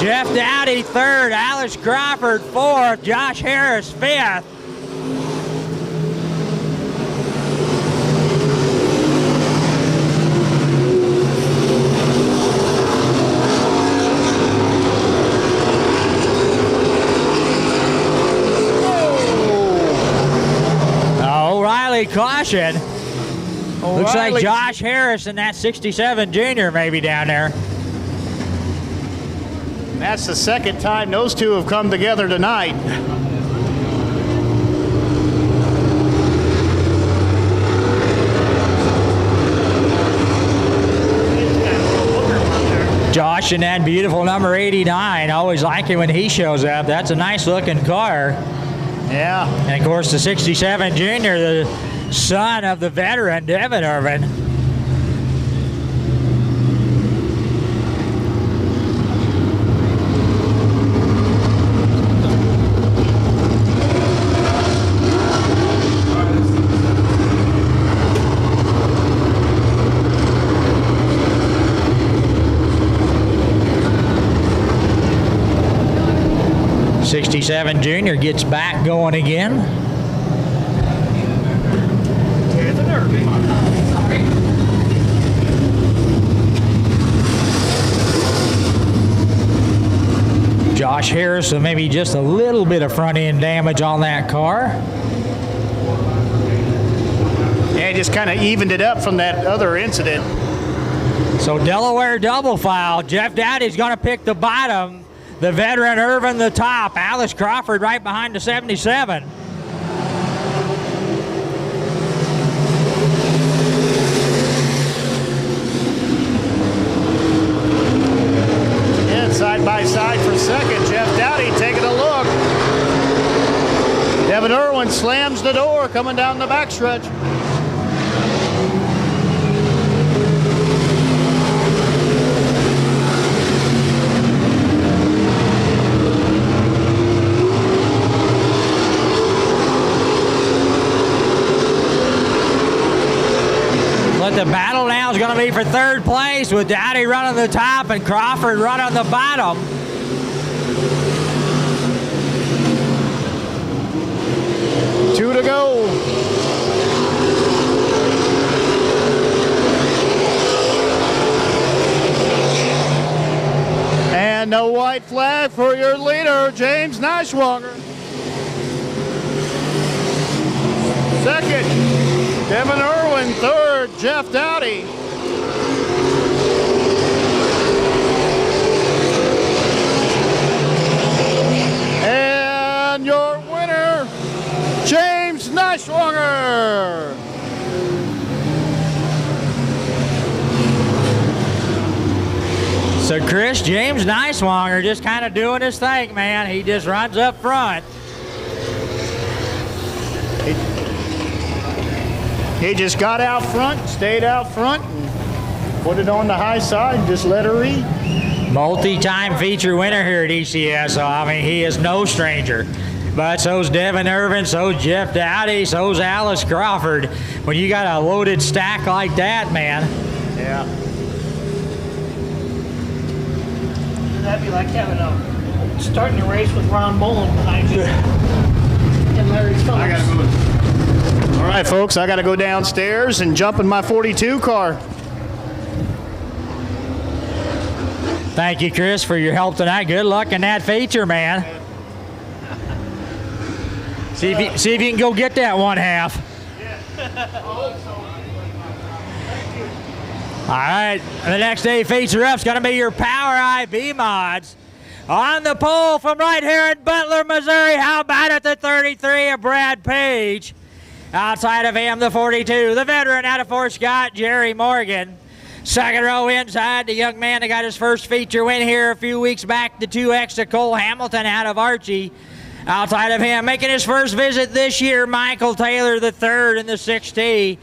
Jeff Dowdy, third. Alex Crawford, fourth. Josh Harris, fifth. caution. Looks like O'Reilly. Josh Harris in that 67 junior maybe down there. That's the second time those two have come together tonight. Josh in that beautiful number 89. Always like it when he shows up. That's a nice looking car. Yeah. And of course the 67 junior, the son of the veteran Devin Irvin. '67 junior gets back going again. Josh Harris, so maybe just a little bit of front end damage on that car. Yeah, just kind of evened it up from that other incident. So Delaware double file. Jeff Dowdy's going to pick the bottom. The veteran Irvin the top. Alice Crawford right behind the 77. And side by side for second. Jeff Dowdy taking a look. Devin Irwin slams the door coming down the backstretch. But the battle now is going to be for third place with Dowdy running the top and Crawford running the bottom. Two to go. And the white flag for your leader, James Nashwanger. Second, Devin Irwin. Third, Jeff Dowdy. And your winner, James Nashwanger. So Chris, James Niswanger just kind of doing his thing, man. He just runs up front. He just got out front, stayed out front, and put it on the high side and just let her read. Multi-time feature winner here at ECS, so I mean, he is no stranger. But so's Devin Irvin, so's Jeff Dowdy, so's Alice Crawford. When you got a loaded stack like that, man. Yeah. That'd be like having starting a race with Ron Bolin behind you and Larry Phillips. All right, folks, I got to go downstairs and jump in my 42 car. Thank you, Chris, for your help tonight. Good luck in that feature, man. See if you can go get that one half. All right, the next day feature up's going to be your Power IB mods. On the pole from right here in Butler, Missouri, how about it, the 33 of Brad Page. Outside of him, the 42, the veteran out of Fort Scott, Jerry Morgan. Second row inside, the young man that got his first feature win here a few weeks back, the 2X to Cole Hamilton out of Archie. Outside of him, making his first visit this year, Michael Taylor, the third in the 6T.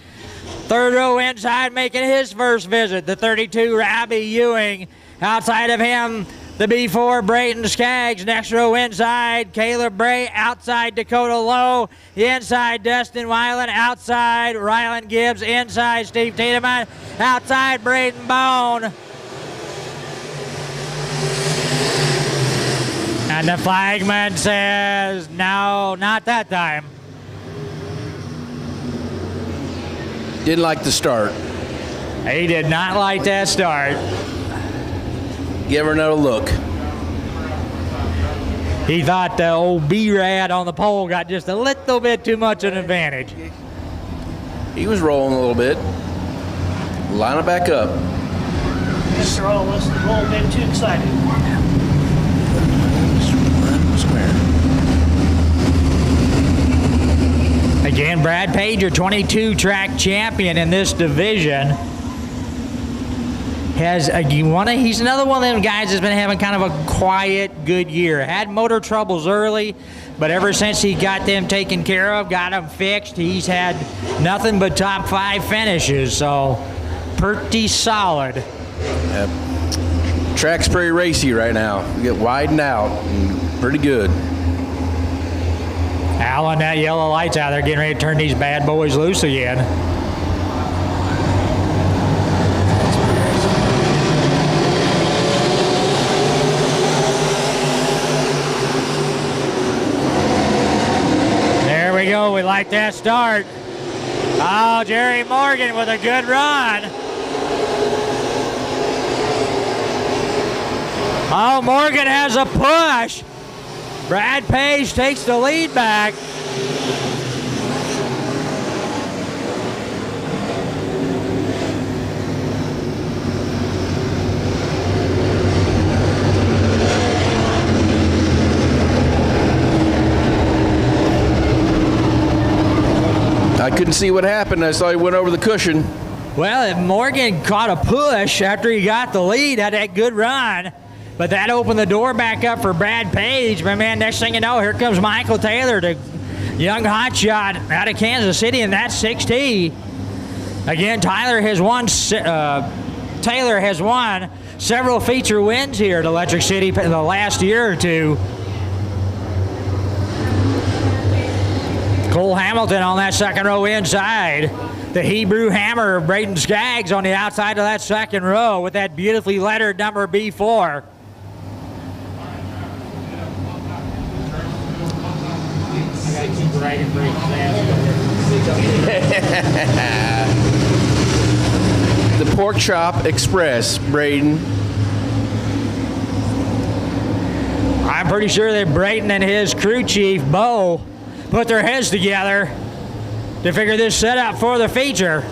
Third row inside, making his first visit, the 32, Robbie Ewing. Outside of him, the B4, Brayton Skaggs. Next row inside, Caleb Bray. Outside, Dakota Lowe. Inside, Dustin Weiland. Outside, Rylan Gibbs. Inside, Steve Tiedemann. Outside, Braden Bone. And the flagman says, no, not that time. Didn't like the start. He did not like that start. Give her another look. He thought the old B-Rad on the pole got just a little bit too much of an advantage. He was rolling a little bit. Line it back up. Mr. Ollis is a little bit too excited. Square. Again, Brad Page, your 22 track champion in this division. He's another one of them guys that's been having kind of a quiet, good year. Had motor troubles early, but ever since he got them taken care of, got them fixed, he's had nothing but top 5 finishes, so pretty solid. Yep. Track's pretty racy right now. We get widened out and pretty good. Alan, that yellow light's out there getting ready to turn these bad boys loose again. There we go. We like that start. Oh, Jerry Morgan with a good run. Oh, Morgan has a push. Brad Page takes the lead back. I couldn't see what happened. I saw he went over the cushion. Well, Morgan caught a push after he got the lead, had that good run. But that opened the door back up for Brad Page. But man, next thing you know, here comes Michael Taylor, the young hotshot out of Kansas City, and that's 6T. Again, Taylor has won several feature wins here at Electric City in the last year or two. Cole Hamilton on that second row inside. The Hebrew Hammer of Braden Skaggs on the outside of that second row with that beautifully lettered number B4. The Pork Chop Express, Braden. I'm pretty sure that Braden and his crew chief, Bo, put their heads together to figure this setup for the feature.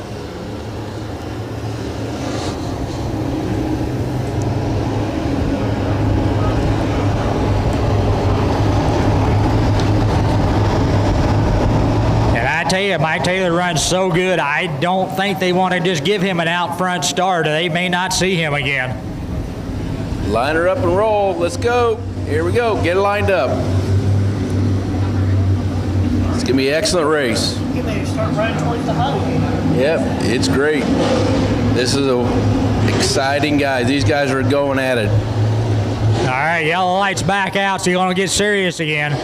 I tell you, Mike Taylor runs so good, I don't think they want to just give him an out front start. They may not see him again. Line her up and roll. Let's go. Here we go. Get it lined up. It's going to be an excellent race. You may start running towards the huddle. Yep, it's great. This is exciting guys. These guys are going at it. All right, yellow light's back out, so you want to get serious again.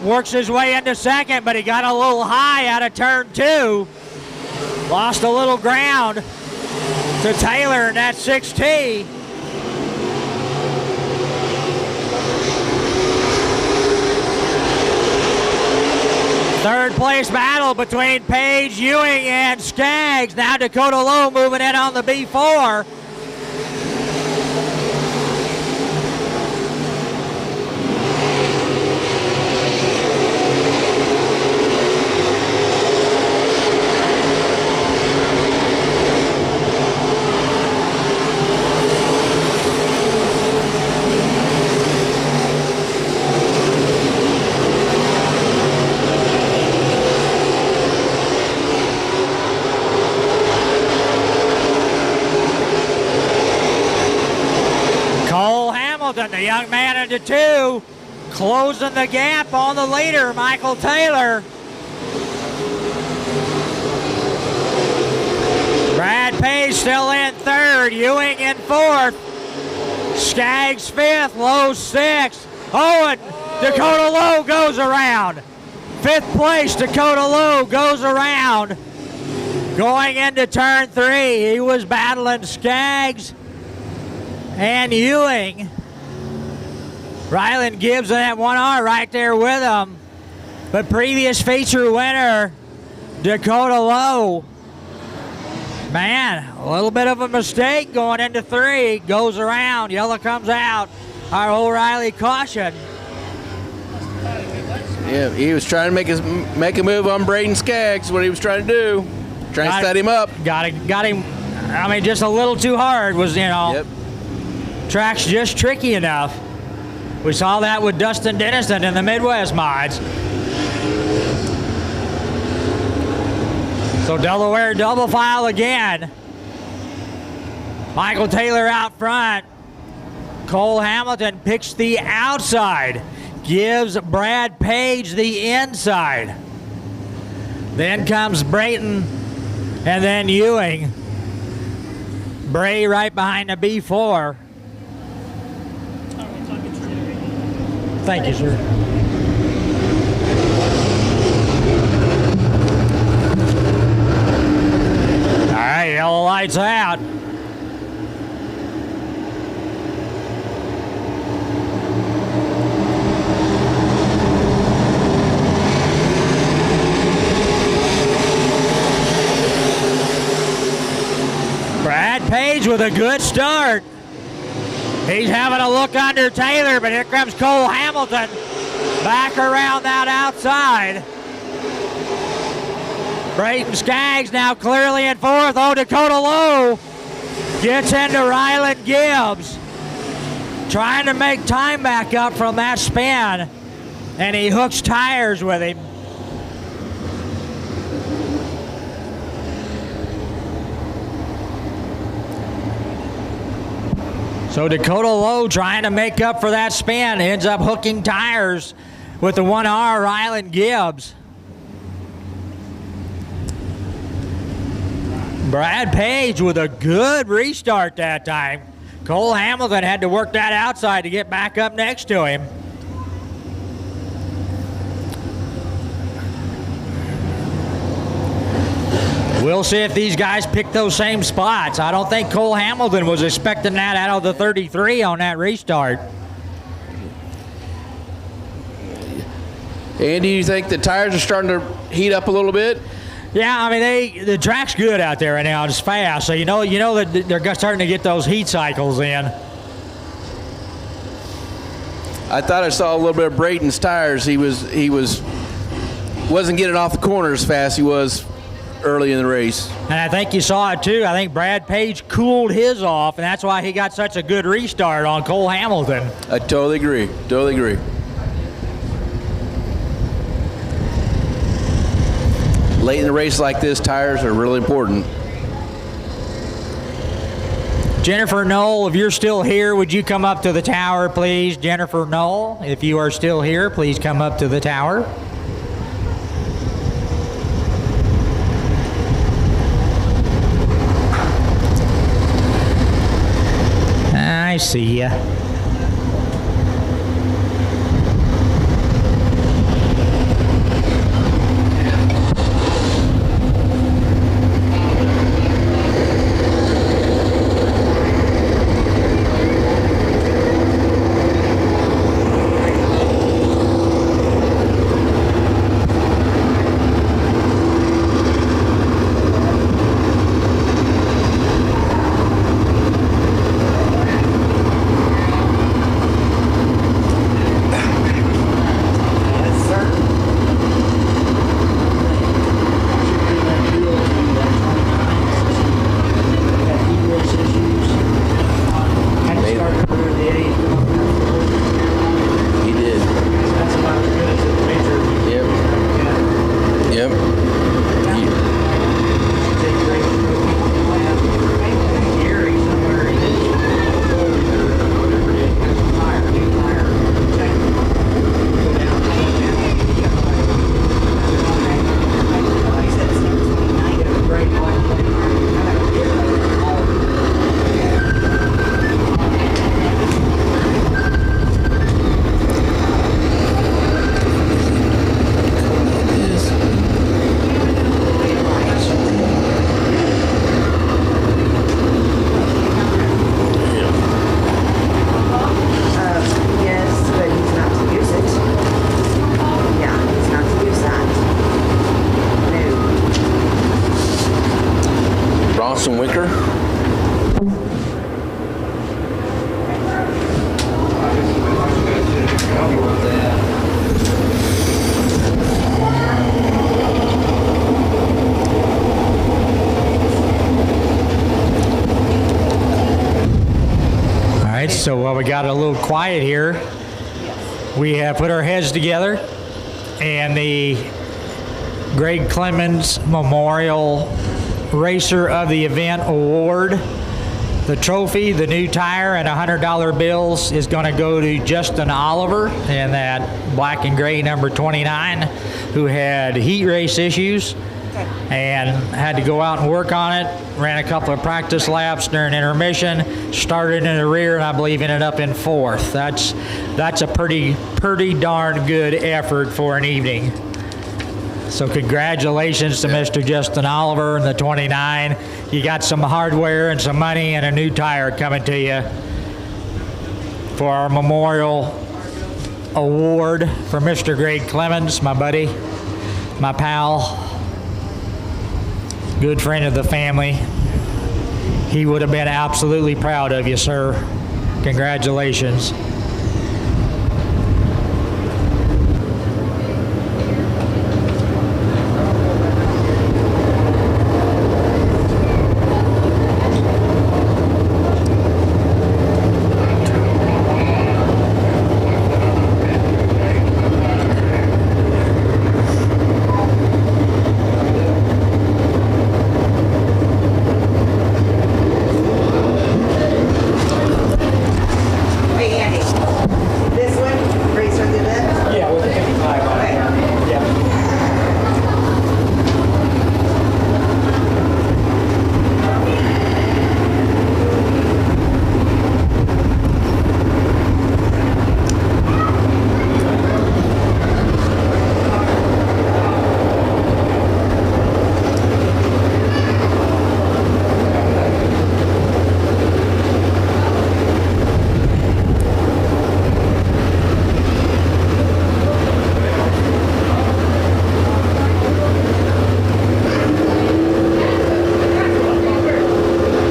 Works his way into second, but he got a little high out of turn 2. Lost a little ground to Taylor in that 6T. Third place battle between Page, Ewing, and Skaggs. Now Dakota Lowe moving in on the B4. The young man into 2, closing the gap on the leader, Michael Taylor. Speedway still in third. Ewing in fourth. Skaggs fifth. Lowe sixth. Owen, Dakota Lowe goes around. Fifth place, Dakota Lowe goes around. Going into turn 3, he was battling Skaggs and Ewing. Ryland Gibbs and that 1R right there with him. But previous feature winner, Dakota Lowe. Man, a little bit of a mistake going into 3. Goes around, yellow comes out. Our O'Reilly caution. Yeah, he was trying to make a move on Braden Skaggs, what he was trying to do. Trying to set him up. Got him, I mean, just a little too hard was, Yep. Track's just tricky enough. We saw that with Dustin Dennison in the Midwest mods. So Delaware double file again. Michael Taylor out front. Cole Hamilton picks the outside. Gives Brad Page the inside. Then comes Brayton and then Ewing. Bray right behind the B4. Thank you, sir. All right, yellow lights out. Brad Page with a good start. He's having a look under Taylor, but here comes Cole Hamilton back around that outside. Brayton Skaggs now clearly in fourth. Oh, Dakota Lowe gets into Ryland Gibbs. Trying to make time back up from that spin, and he hooks tires with him. So Dakota Lowe trying to make up for that spin, ends up hooking tires with the 1R Ryland Gibbs. Brad Page with a good restart that time. Cole Hamilton had to work that outside to get back up next to him. We'll see if these guys pick those same spots. I don't think Cole Hamilton was expecting that out of the 33 on that restart. Andy, you think the tires are starting to heat up a little bit? Yeah, I mean, the track's good out there right now. It's fast, so you know that they're starting to get those heat cycles in. I thought I saw a little bit of Brayton's tires. He wasn't getting off the corner as fast as he was early in the race. And I think you saw it too. I think Brad Page cooled his off, and that's why he got such a good restart on Cole Hamilton. I totally agree. Totally agree. Late in the race like this, tires are really important. Jennifer Knoll, if you're still here, would you come up to the tower, please? Jennifer Knoll, if you are still here, please come up to the tower. I see ya. Jason Wicker. All right, so while we got a little quiet here, we have put our heads together, and the Greg Clemens Memorial Racer of the Event Award, the trophy, the new tire, and $100 bills is going to go to Justin Oliver in that black and gray number 29, who had heat race issues and had to go out and work on it. Ran a couple of practice laps during intermission, started in the rear, and I believe ended up in fourth. That's a pretty darn good effort for an evening. So congratulations to Mr. Justin Oliver and the 29. You got some hardware and some money and a new tire coming to you for our memorial award for Mr. Greg Clemens, my buddy, my pal, good friend of the family. He would have been absolutely proud of you, sir. Congratulations. Hey, Andy. This one, racer of the event? Yeah, with the 55 on it. Yeah.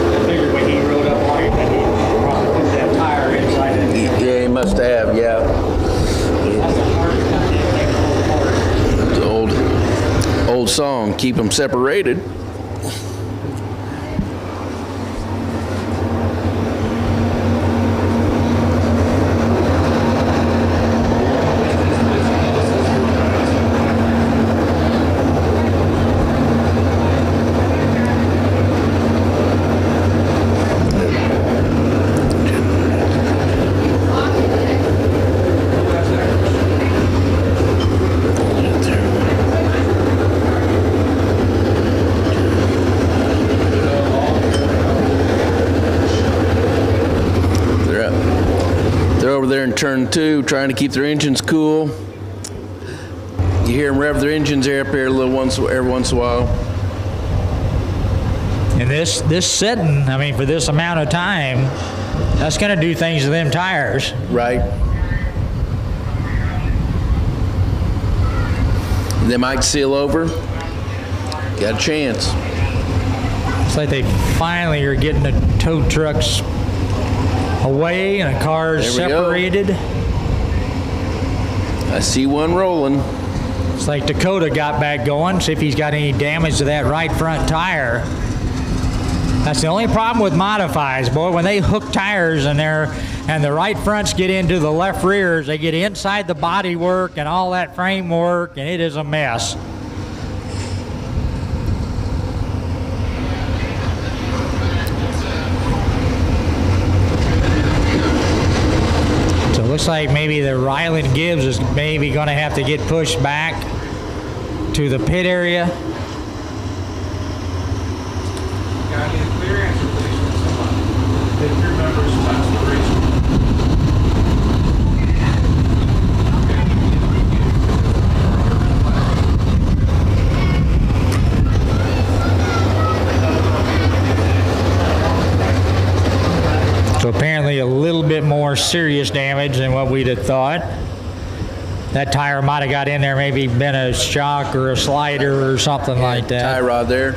I figured when he rode up on it that he probably put that tire inside it. Yeah, he must have, yeah. That's the hardest thing It's an old song, keep them separated. They're over there in turn 2, trying to keep their engines cool. You hear them rev their engines there up here every once in a while. And this sitting, I mean, for this amount of time, that's going to do things to them tires. Right. They might seal over. Got a chance. It's like they finally are getting the tow trucks away and the cars There we go. separated. I see one rolling. It's like Dakota got back going, see if he's got any damage to that right front tire. That's the only problem with modifies, boy. When they hook tires and the right fronts get into the left rears, they get inside the body work and all that framework, and it is a mess. So it looks like maybe the Ryland Gibbs is maybe going to have to get pushed back to the pit area. Got any clear answer, please, from someone? If your members pass the race. So apparently a little bit more serious damage than what we'd have thought. That tire might have got in there, maybe been a shock or a slider or something like Tie that. rod there.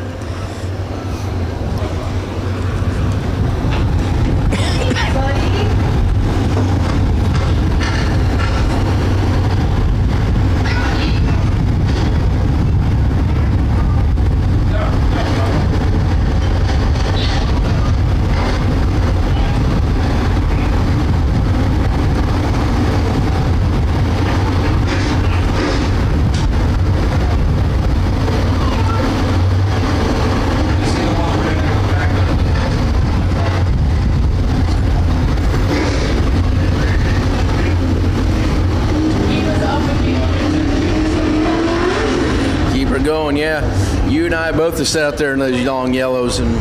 and I both have sat out there in those long yellows and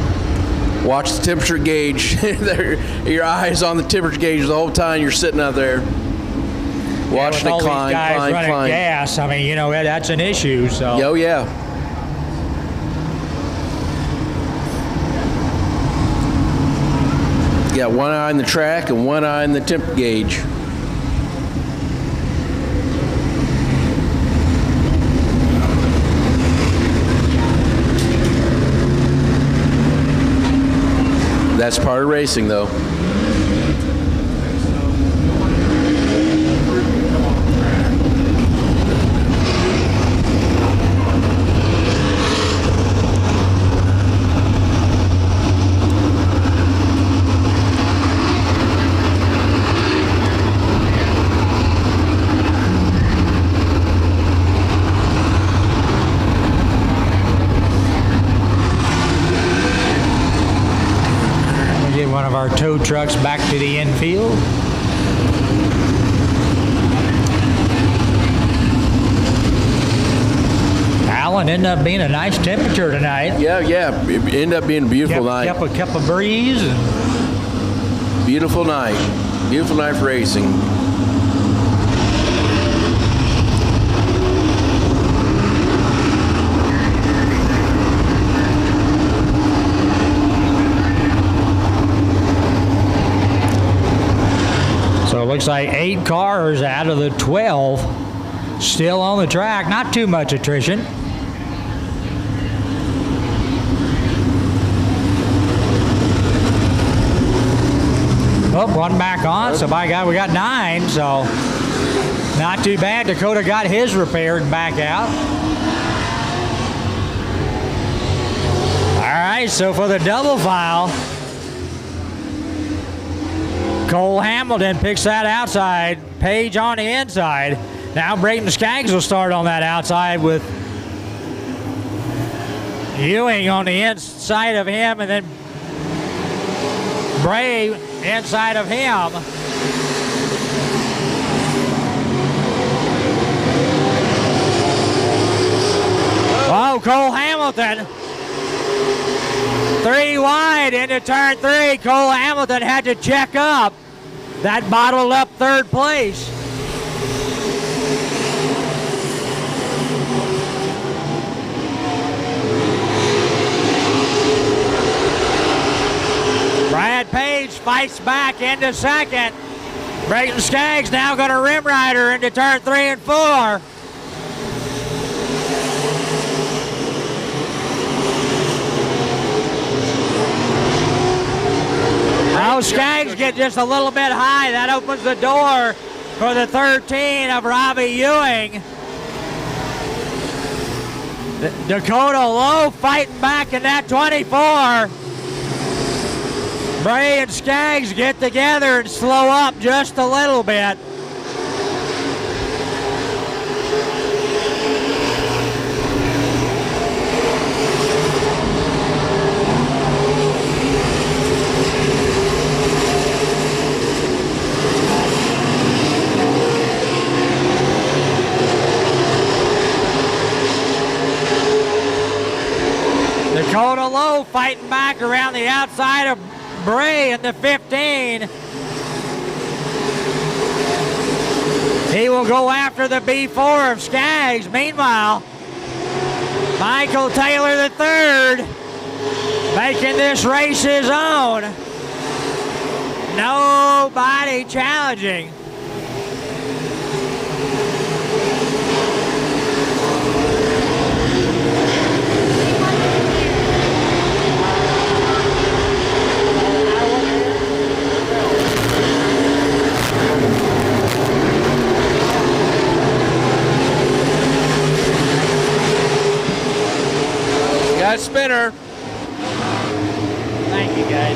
watched the temperature gauge. Your eyes on the temperature gauge the whole time you're sitting out there watching with all it climb, these guys climb, running climb. gas, I mean, you know, that's an issue. So. Oh yeah. You got one eye on the track and one eye on the temp gauge. That's part of racing, though. One of our tow trucks back to the infield. Alan, ended up being a nice temperature tonight. Yeah. It ended up being a beautiful night. Kept a breeze. And Beautiful night. Beautiful night for racing. So it looks like 8 cars out of the 12 still on the track. Not too much attrition. Oh, one back on. So by God, we got 9. So not too bad. Dakota got his repaired and back out. All right, so for the double file, Cole Hamilton picks that outside. Page on the inside. Now Brayton Skaggs will start on that outside with Ewing on the inside of him, and then Bray inside of him. Oh, Cole Hamilton. 3 wide into turn 3. Cole Hamilton had to check up. That bottled up 3rd place. Brad Page fights back into 2nd. Brayton Skaggs now going to rim rider into turn 3 and 4. Now Skaggs get just a little bit high. That opens the door for the 13 of Robbie Ewing. Dakota Lowe fighting back in that 24. Bray and Skaggs get together and slow up just a little bit. Dakota Lowe fighting back around the outside of Bray in the 15. He will go after the B4 of Skaggs. Meanwhile, Michael Taylor III making this race his own. Nobody challenging. Got a spinner. Thank you, guys.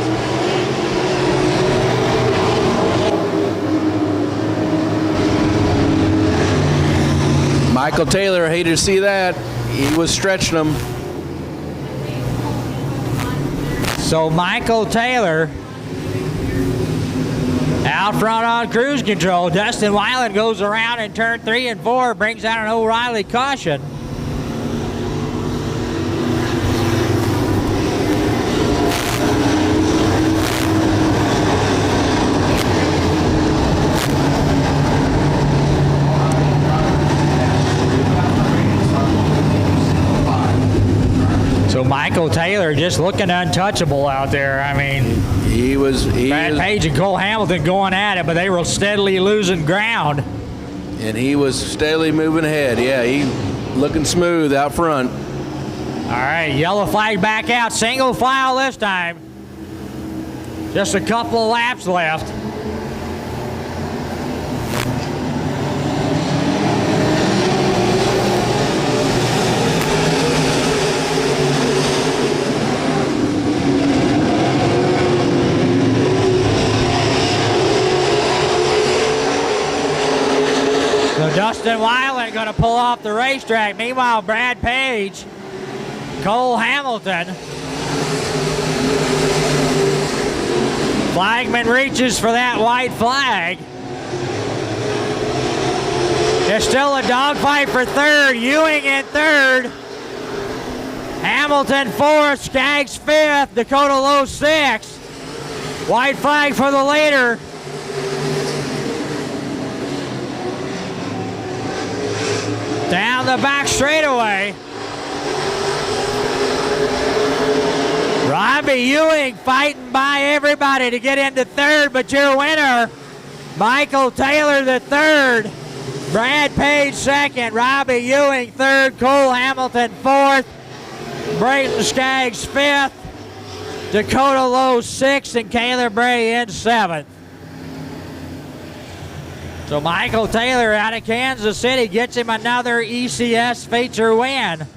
Michael Taylor, hated to see that. He was stretching them. So Michael Taylor out front on cruise control. Dustin Weiland goes around in turn 3 and 4, brings out an O'Reilly caution. So Michael Taylor just looking untouchable out there. I mean, Brad Page and Cole Hamilton going at it, but they were steadily losing ground. And he was steadily moving ahead. Yeah, he looking smooth out front. All right, yellow flag back out. Single file this time. Just a couple of laps left. So Dustin Weiland going to pull off the racetrack. Meanwhile, Brad Page, Cole Hamilton. Flagman reaches for that white flag. There's still a dogfight for third. Ewing in third. Hamilton fourth. Skaggs fifth. Dakota Lowe sixth. White flag for the leader. Down the back straightaway. Robbie Ewing fighting by everybody to get into third, but your winner, Michael Taylor the third, Brad Page second, Robbie Ewing third, Cole Hamilton fourth, Brayton Skaggs fifth, Dakota Lowe sixth, and Caleb Bray in seventh. So Michael Taylor out of Kansas City gets him another ECS feature win.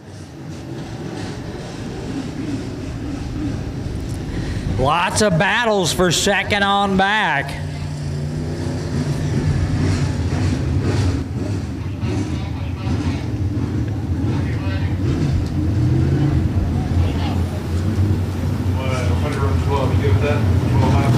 Lots of battles for second on back. You good with that? 12 laps?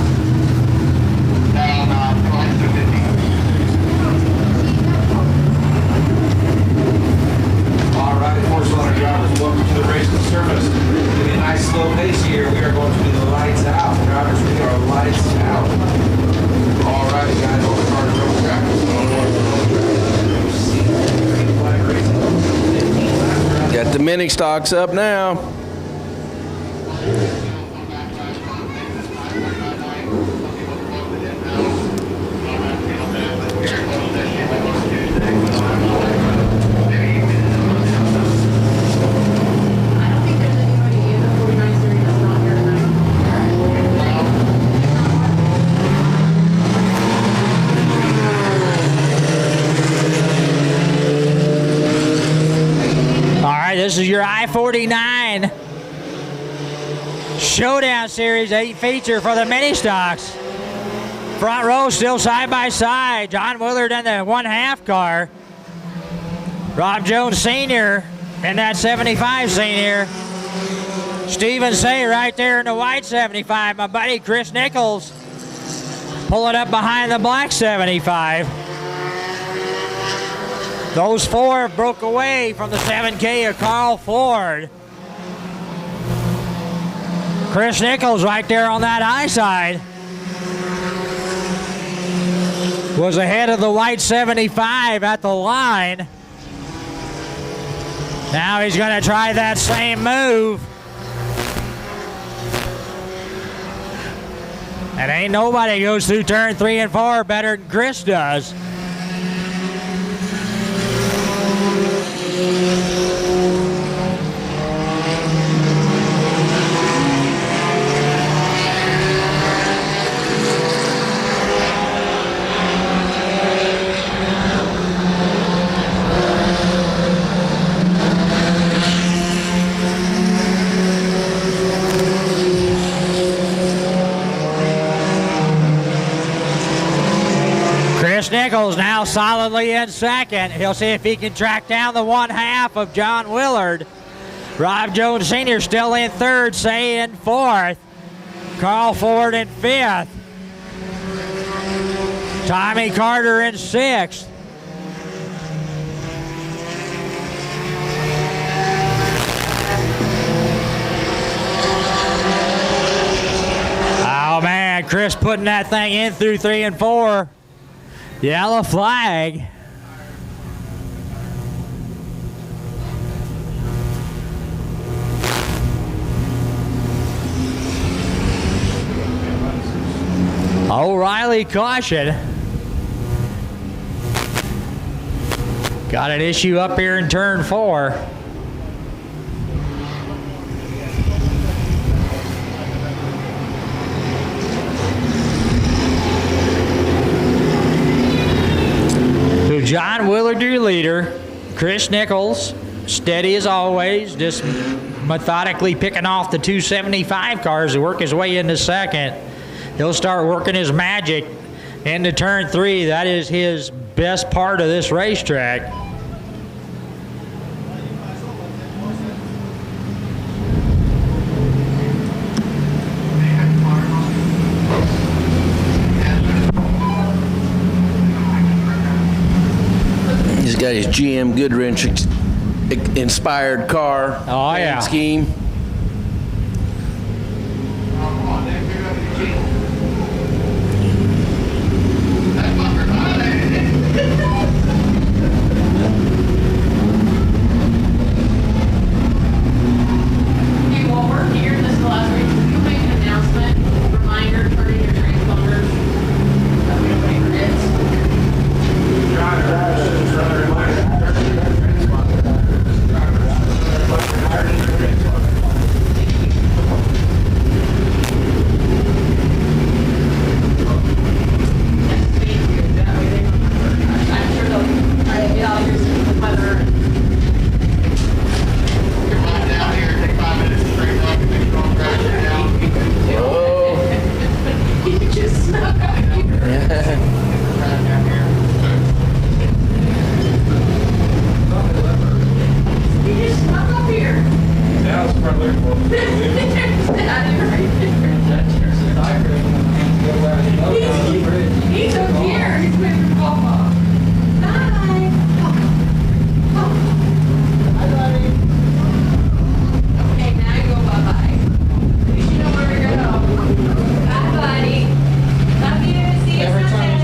All right, Force Runner drivers, welcome to the race of service. With a nice slow pace here, we are going to be the lights out. Drivers, we are lights out. All right, guys, over the car to road track. Got the mini stocks up now. This is your I-49 Showdown Series 8 feature for the mini stocks. Front row still side by side. John Willard in the 1/2 car. Rob Jones Sr. in that 75 senior. Stephen Say right there in the white 75. My buddy Chris Nichols pulling up behind the black 75. Those four broke away from the 7K of Carl Ford. Chris Nichols right there on that high side was ahead of the white 75 at the line. Now he's going to try that same move. And ain't nobody goes through turn 3 and 4 better than Chris does. Chris Nichols now solidly in second. He'll see if he can track down the 1/2 of John Willard. Rob Jones Sr. still in third, Say in fourth. Carl Ford in fifth. Tommy Carter in sixth. Oh man, Chris putting that thing in through 3 and 4. Yellow flag. O'Reilly caution. Got an issue up here in turn 4. So John Willard, your leader. Chris Nichols, steady as always, just methodically picking off the 275 cars to work his way into second. He'll start working his magic into turn 3. That is his best part of this racetrack. He's got his GM Goodwrench inspired car and scheme. Hey, while we're here, this is the last week, can you make an announcement, reminder, turning your transponders? That we don't forget. I'm sure they'll try to get out here soon with weather. You just snuck up here. You just snuck up here. That was probably He's up here. He's putting your golf off. Bye. Okay, now you go bye-bye. At least you know where to go. Bye, buddy. Love you. See you Sunday.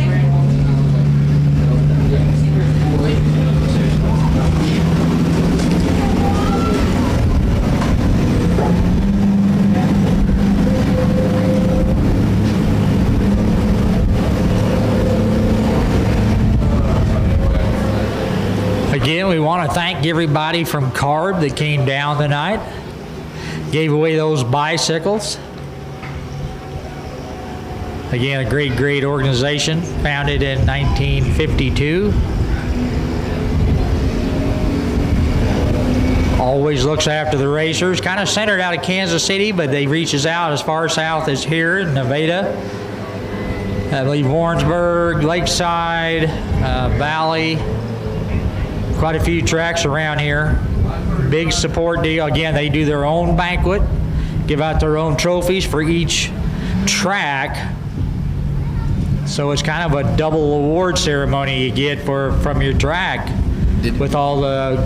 Again, we want to thank everybody from CARB that came down tonight, gave away those bicycles. Again, a great organization, founded in 1952. Always looks after the racers, kind of centered out of Kansas City, but they reaches out as far south as here in Nevada. I believe Warrensburg, Lakeside, Valley, quite a few tracks around here. Big support deal. Again, they do their own banquet, give out their own trophies for each track. So it's kind of a double award ceremony you get from your track with all the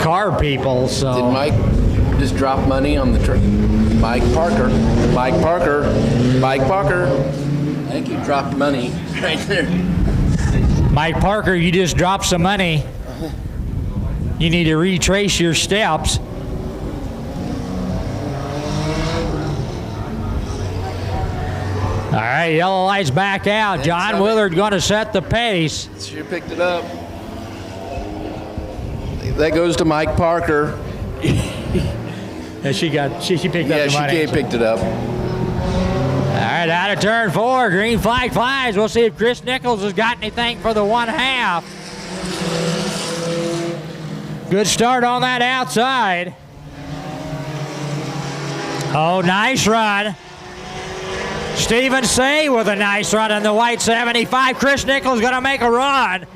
car people. So Did Mike just drop money on the track? Mike Parker. I think he dropped money right there. Mike Parker, you just dropped some money. You need to retrace your steps. All right, yellow lights back out. John Willard going to set the pace. Sure picked it up. That goes to Mike Parker. Yeah, she picked up the money. Yeah, she picked it up. All right, out of turn 4, green flag flies. We'll see if Chris Nichols has got anything for the 1/2. Good start on that outside. Oh, nice run. Stephen Say with a nice run in the white 75. Chris Nichols going to make a run.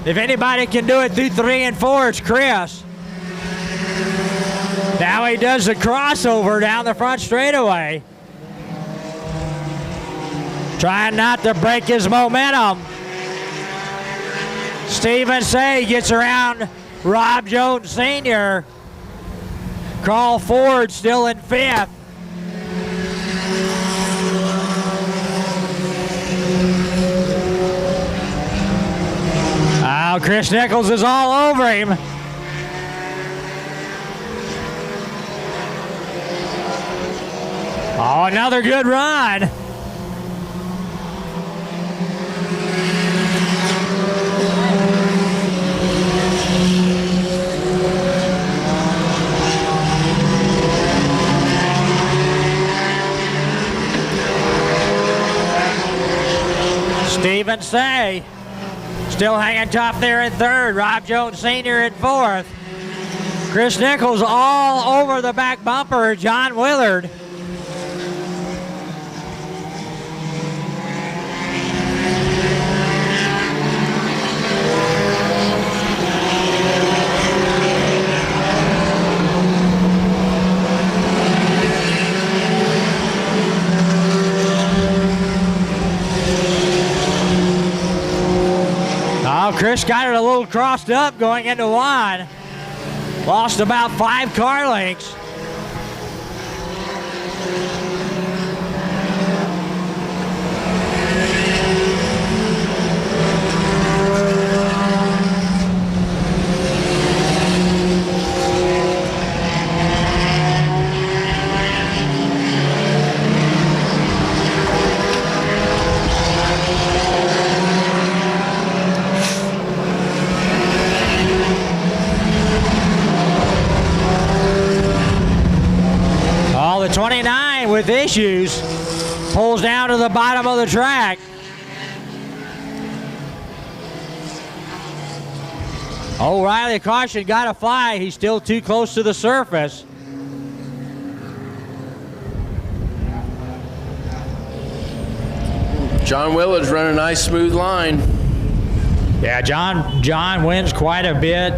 If anybody can do it through 3 and 4, it's Chris. Now he does the crossover down the front straightaway. Trying not to break his momentum. Stephen Say gets around Rob Jones Sr. Carl Ford still in 5th. Oh, Chris Nichols is all over him. Oh, another good run. Stephen Say still hanging tough there in third. Rob Jones Sr. in fourth. Chris Nichols all over the back bumper. John Willard. Oh, Chris got it a little crossed up going into one. Lost about 5 car lengths. The 29 with issues pulls down to the bottom of the track. O'Reilly caution, gotta fly. He's still too close to the surface. John Willard's running a nice smooth line. Yeah, John wins quite a bit.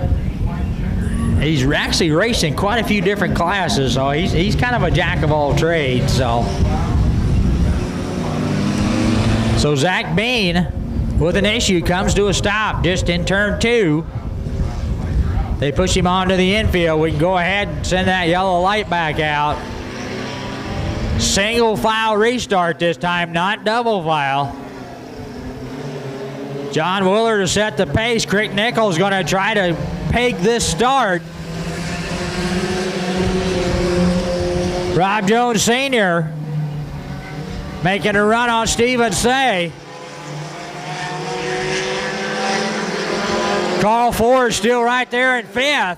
He's actually racing quite a few different classes, so he's kind of a jack of all trades. So Zach Bean with an issue comes to a stop just in turn 2. They push him onto the infield. We can go ahead and send that yellow light back out. Single file restart this time, not double file. John Willard to set the pace. Crick Nichols going to try to peg this start. Rob Jones Sr. making a run on Stephen Say. Carl Ford still right there in 5th.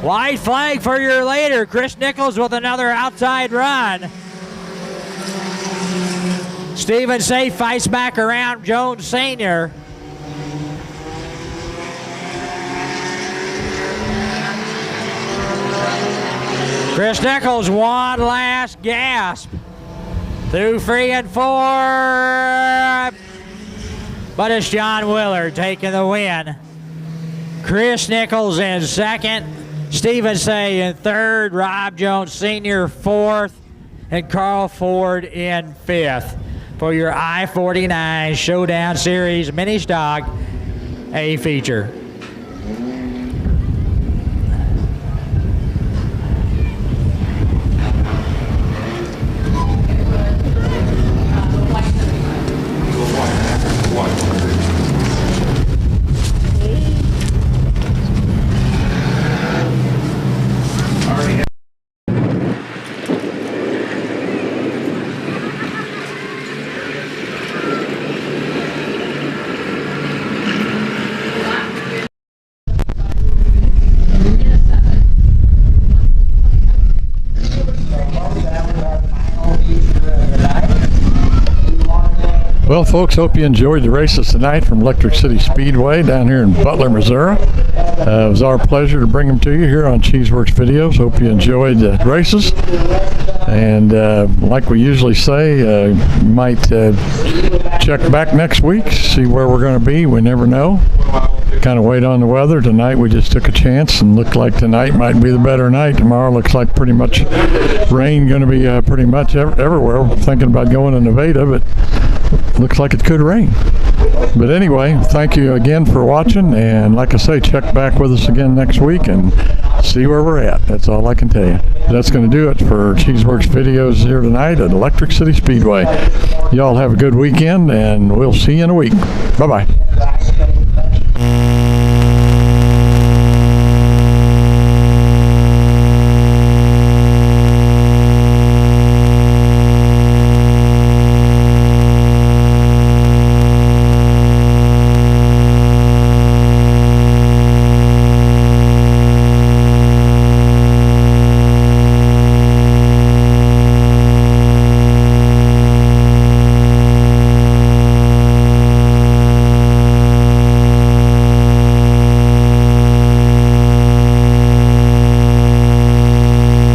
White flag for your leader. Chris Nichols with another outside run. Stephen Say fights back around Jones Sr. Chris Nichols, one last gasp through 3 and 4, but it's John Willard taking the win. Chris Nichols in 2nd, Stephen Say in 3rd, Rob Jones Sr. 4th, and Carl Ford in 5th for your I-49 Showdown Series Mini Stock A feature. Well, folks, hope you enjoyed the races tonight from Electric City Speedway down here in Butler, Missouri. It was our pleasure to bring them to you here on Cheeseworks Videos. Hope you enjoyed the races. And like we usually say, you might check back next week, see where we're going to be. We never know. Kind of wait on the weather. Tonight we just took a chance and looked like tonight might be the better night. Tomorrow looks like pretty much rain going to be pretty much everywhere. We're thinking about going to Nevada, but looks like it could rain. But anyway, thank you again for watching, and like I say, check back with us again next week and see where we're at. That's all I can tell you. That's going to do it for Cheeseworks Videos here tonight at Electric City Speedway. Y'all have a good weekend, and we'll see you in a week. Bye-bye.